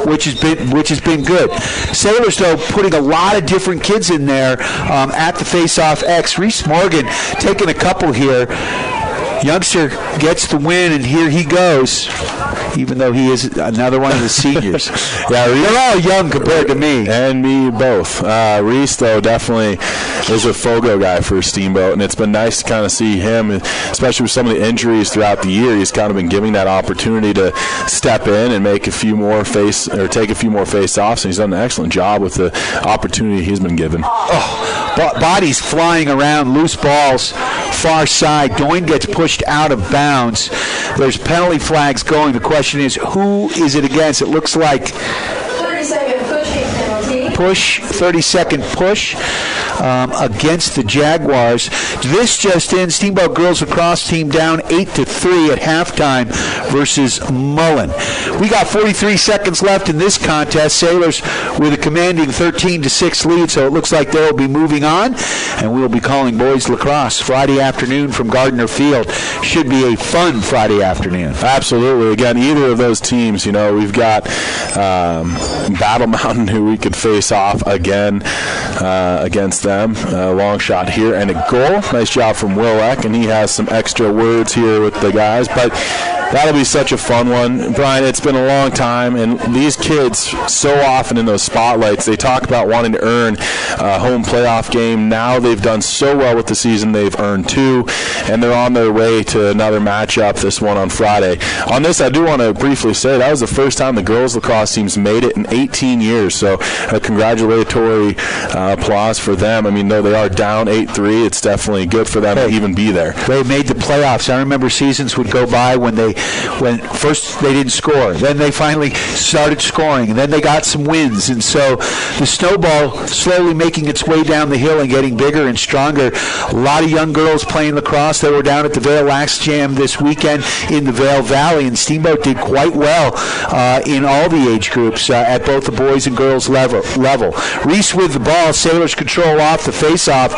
[SPEAKER 2] Which has been good. Sailors, though, putting a lot of different kids in there at the face-off X. Reese Morgan taking a couple here. Youngster gets the win, and here he goes, even though he is another one of the seniors.
[SPEAKER 5] Yeah,
[SPEAKER 2] they're all young compared to me.
[SPEAKER 5] And me both. Reese, though, definitely is a FOGO guy for Steamboat, and it's been nice to kind of see him, especially with some of the injuries throughout the year. He's kind of been giving that opportunity to step in and make take a few more face-offs, and he's done an excellent job with the opportunity he's been given.
[SPEAKER 2] Bodies flying around, loose balls, far side. Doyne gets pushed out of bounds. There's penalty flags going. The question is, who is it against? It looks like
[SPEAKER 1] 30-second pushing penalty.
[SPEAKER 2] 30-second push. against the Jaguars. This just in, Steamboat girls lacrosse team down 8-3 at halftime versus Mullen. We got 43 seconds left in this contest. Sailors with a commanding 13-6 lead, so it looks like they'll be moving on, and we'll be calling boys lacrosse Friday afternoon from Gardner Field. Should be a fun Friday afternoon.
[SPEAKER 5] Absolutely. Again, either of those teams, we've got Battle Mountain, who we could face off again against them. Long shot here and a goal. Nice job from Willek, and he has some extra words here with the guys, but that'll be such a fun one. Brian, it's been a long time, and these kids, so often in those spotlights, they talk about wanting to earn a home playoff game. Now they've done so well with the season, they've earned 2, and they're on their way to another matchup, this one on Friday. On this, I do want to briefly say that was the first time the girls lacrosse teams made it in 18 years, so a congratulatory applause for them. I mean, though they are down 8-3, it's definitely good for them to even be there.
[SPEAKER 2] They made the playoffs. I remember seasons would go by when first they didn't score, then they finally started scoring, and then they got some wins, and so the snowball slowly making its way down the hill and getting bigger and stronger. A lot of young girls playing lacrosse. They were down at the Vail Lax Jam this weekend in the Vail Valley, and Steamboat did quite well in all the age groups at both the boys and girls level. Reese with the ball. Sailors control off the face-off.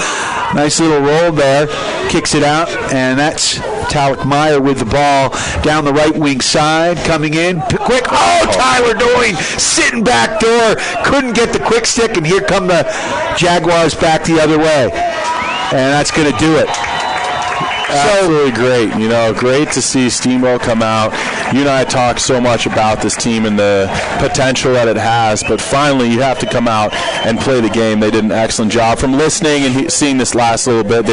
[SPEAKER 2] Nice little roll there. Kicks it out, and that's Talik Meyer with the ball down the right wing side, coming in quick. Oh, Tyler Doing sitting back door, couldn't get the quick stick, and here come the Jaguars back the other way, and that's going to do it.
[SPEAKER 5] Absolutely great. Great to see Steamboat come out. You and I talk so much about this team and the potential that it has, but finally you have to come out and play the game. They did an excellent job. From listening and seeing this last little bit,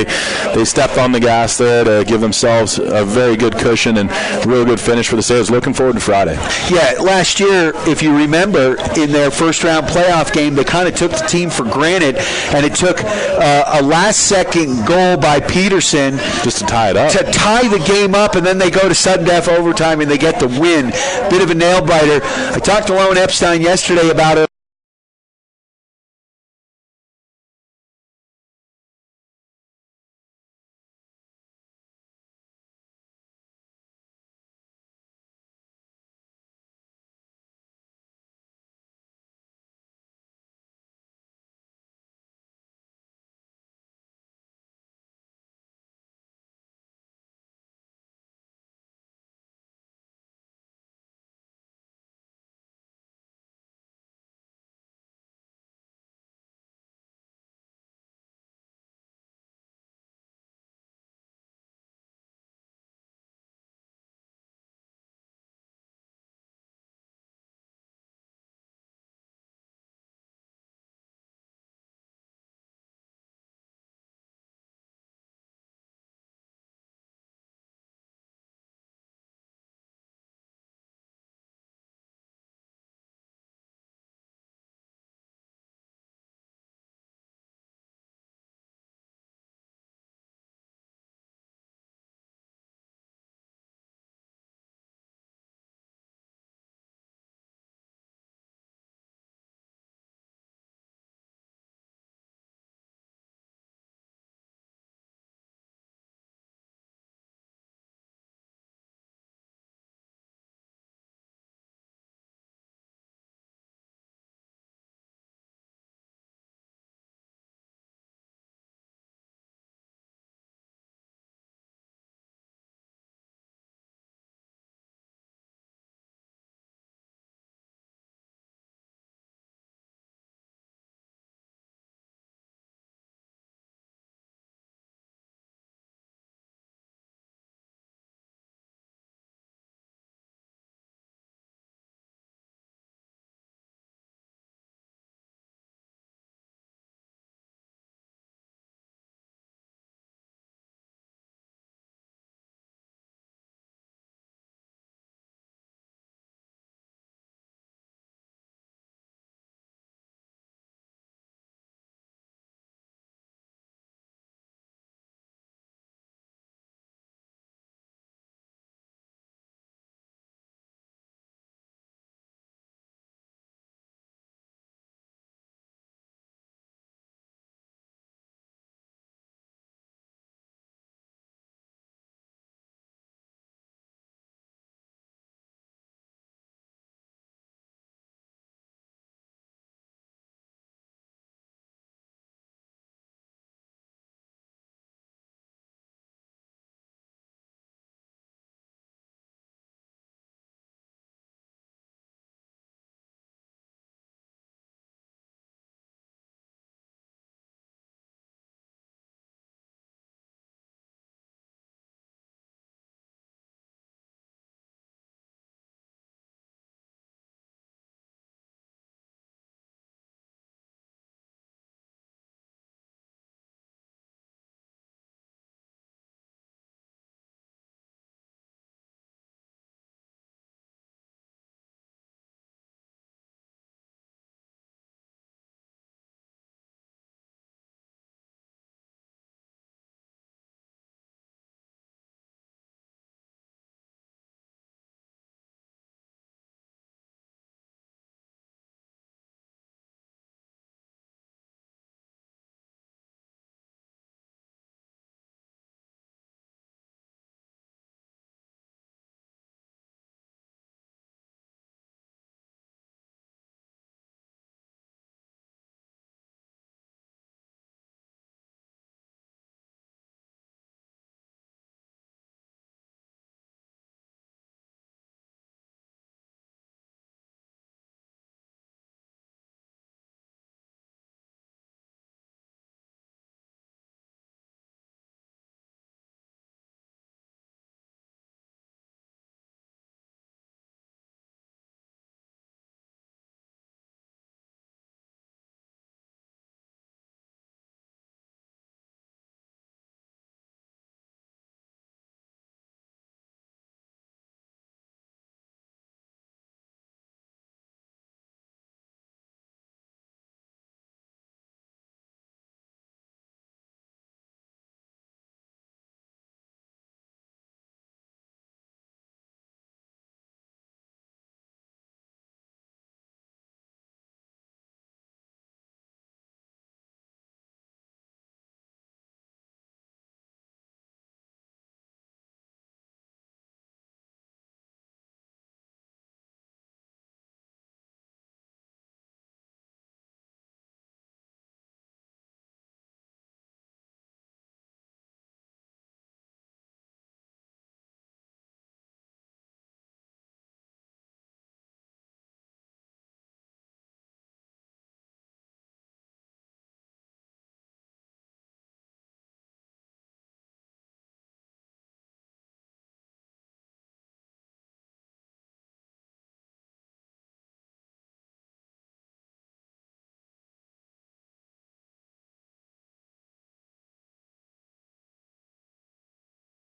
[SPEAKER 5] they stepped on the gas there to give themselves a very good cushion and real good finish for the Sailors. Looking forward to Friday.
[SPEAKER 2] Yeah, last year, if you remember, in their first-round playoff game, they kind of took the team for granted, and it took a last-second goal by Peterson
[SPEAKER 5] just to tie it up.
[SPEAKER 2] To tie the game up, and then they go to sudden death overtime, and they get the win. Bit of a nail-biter. I talked to Lone Epstein yesterday about it.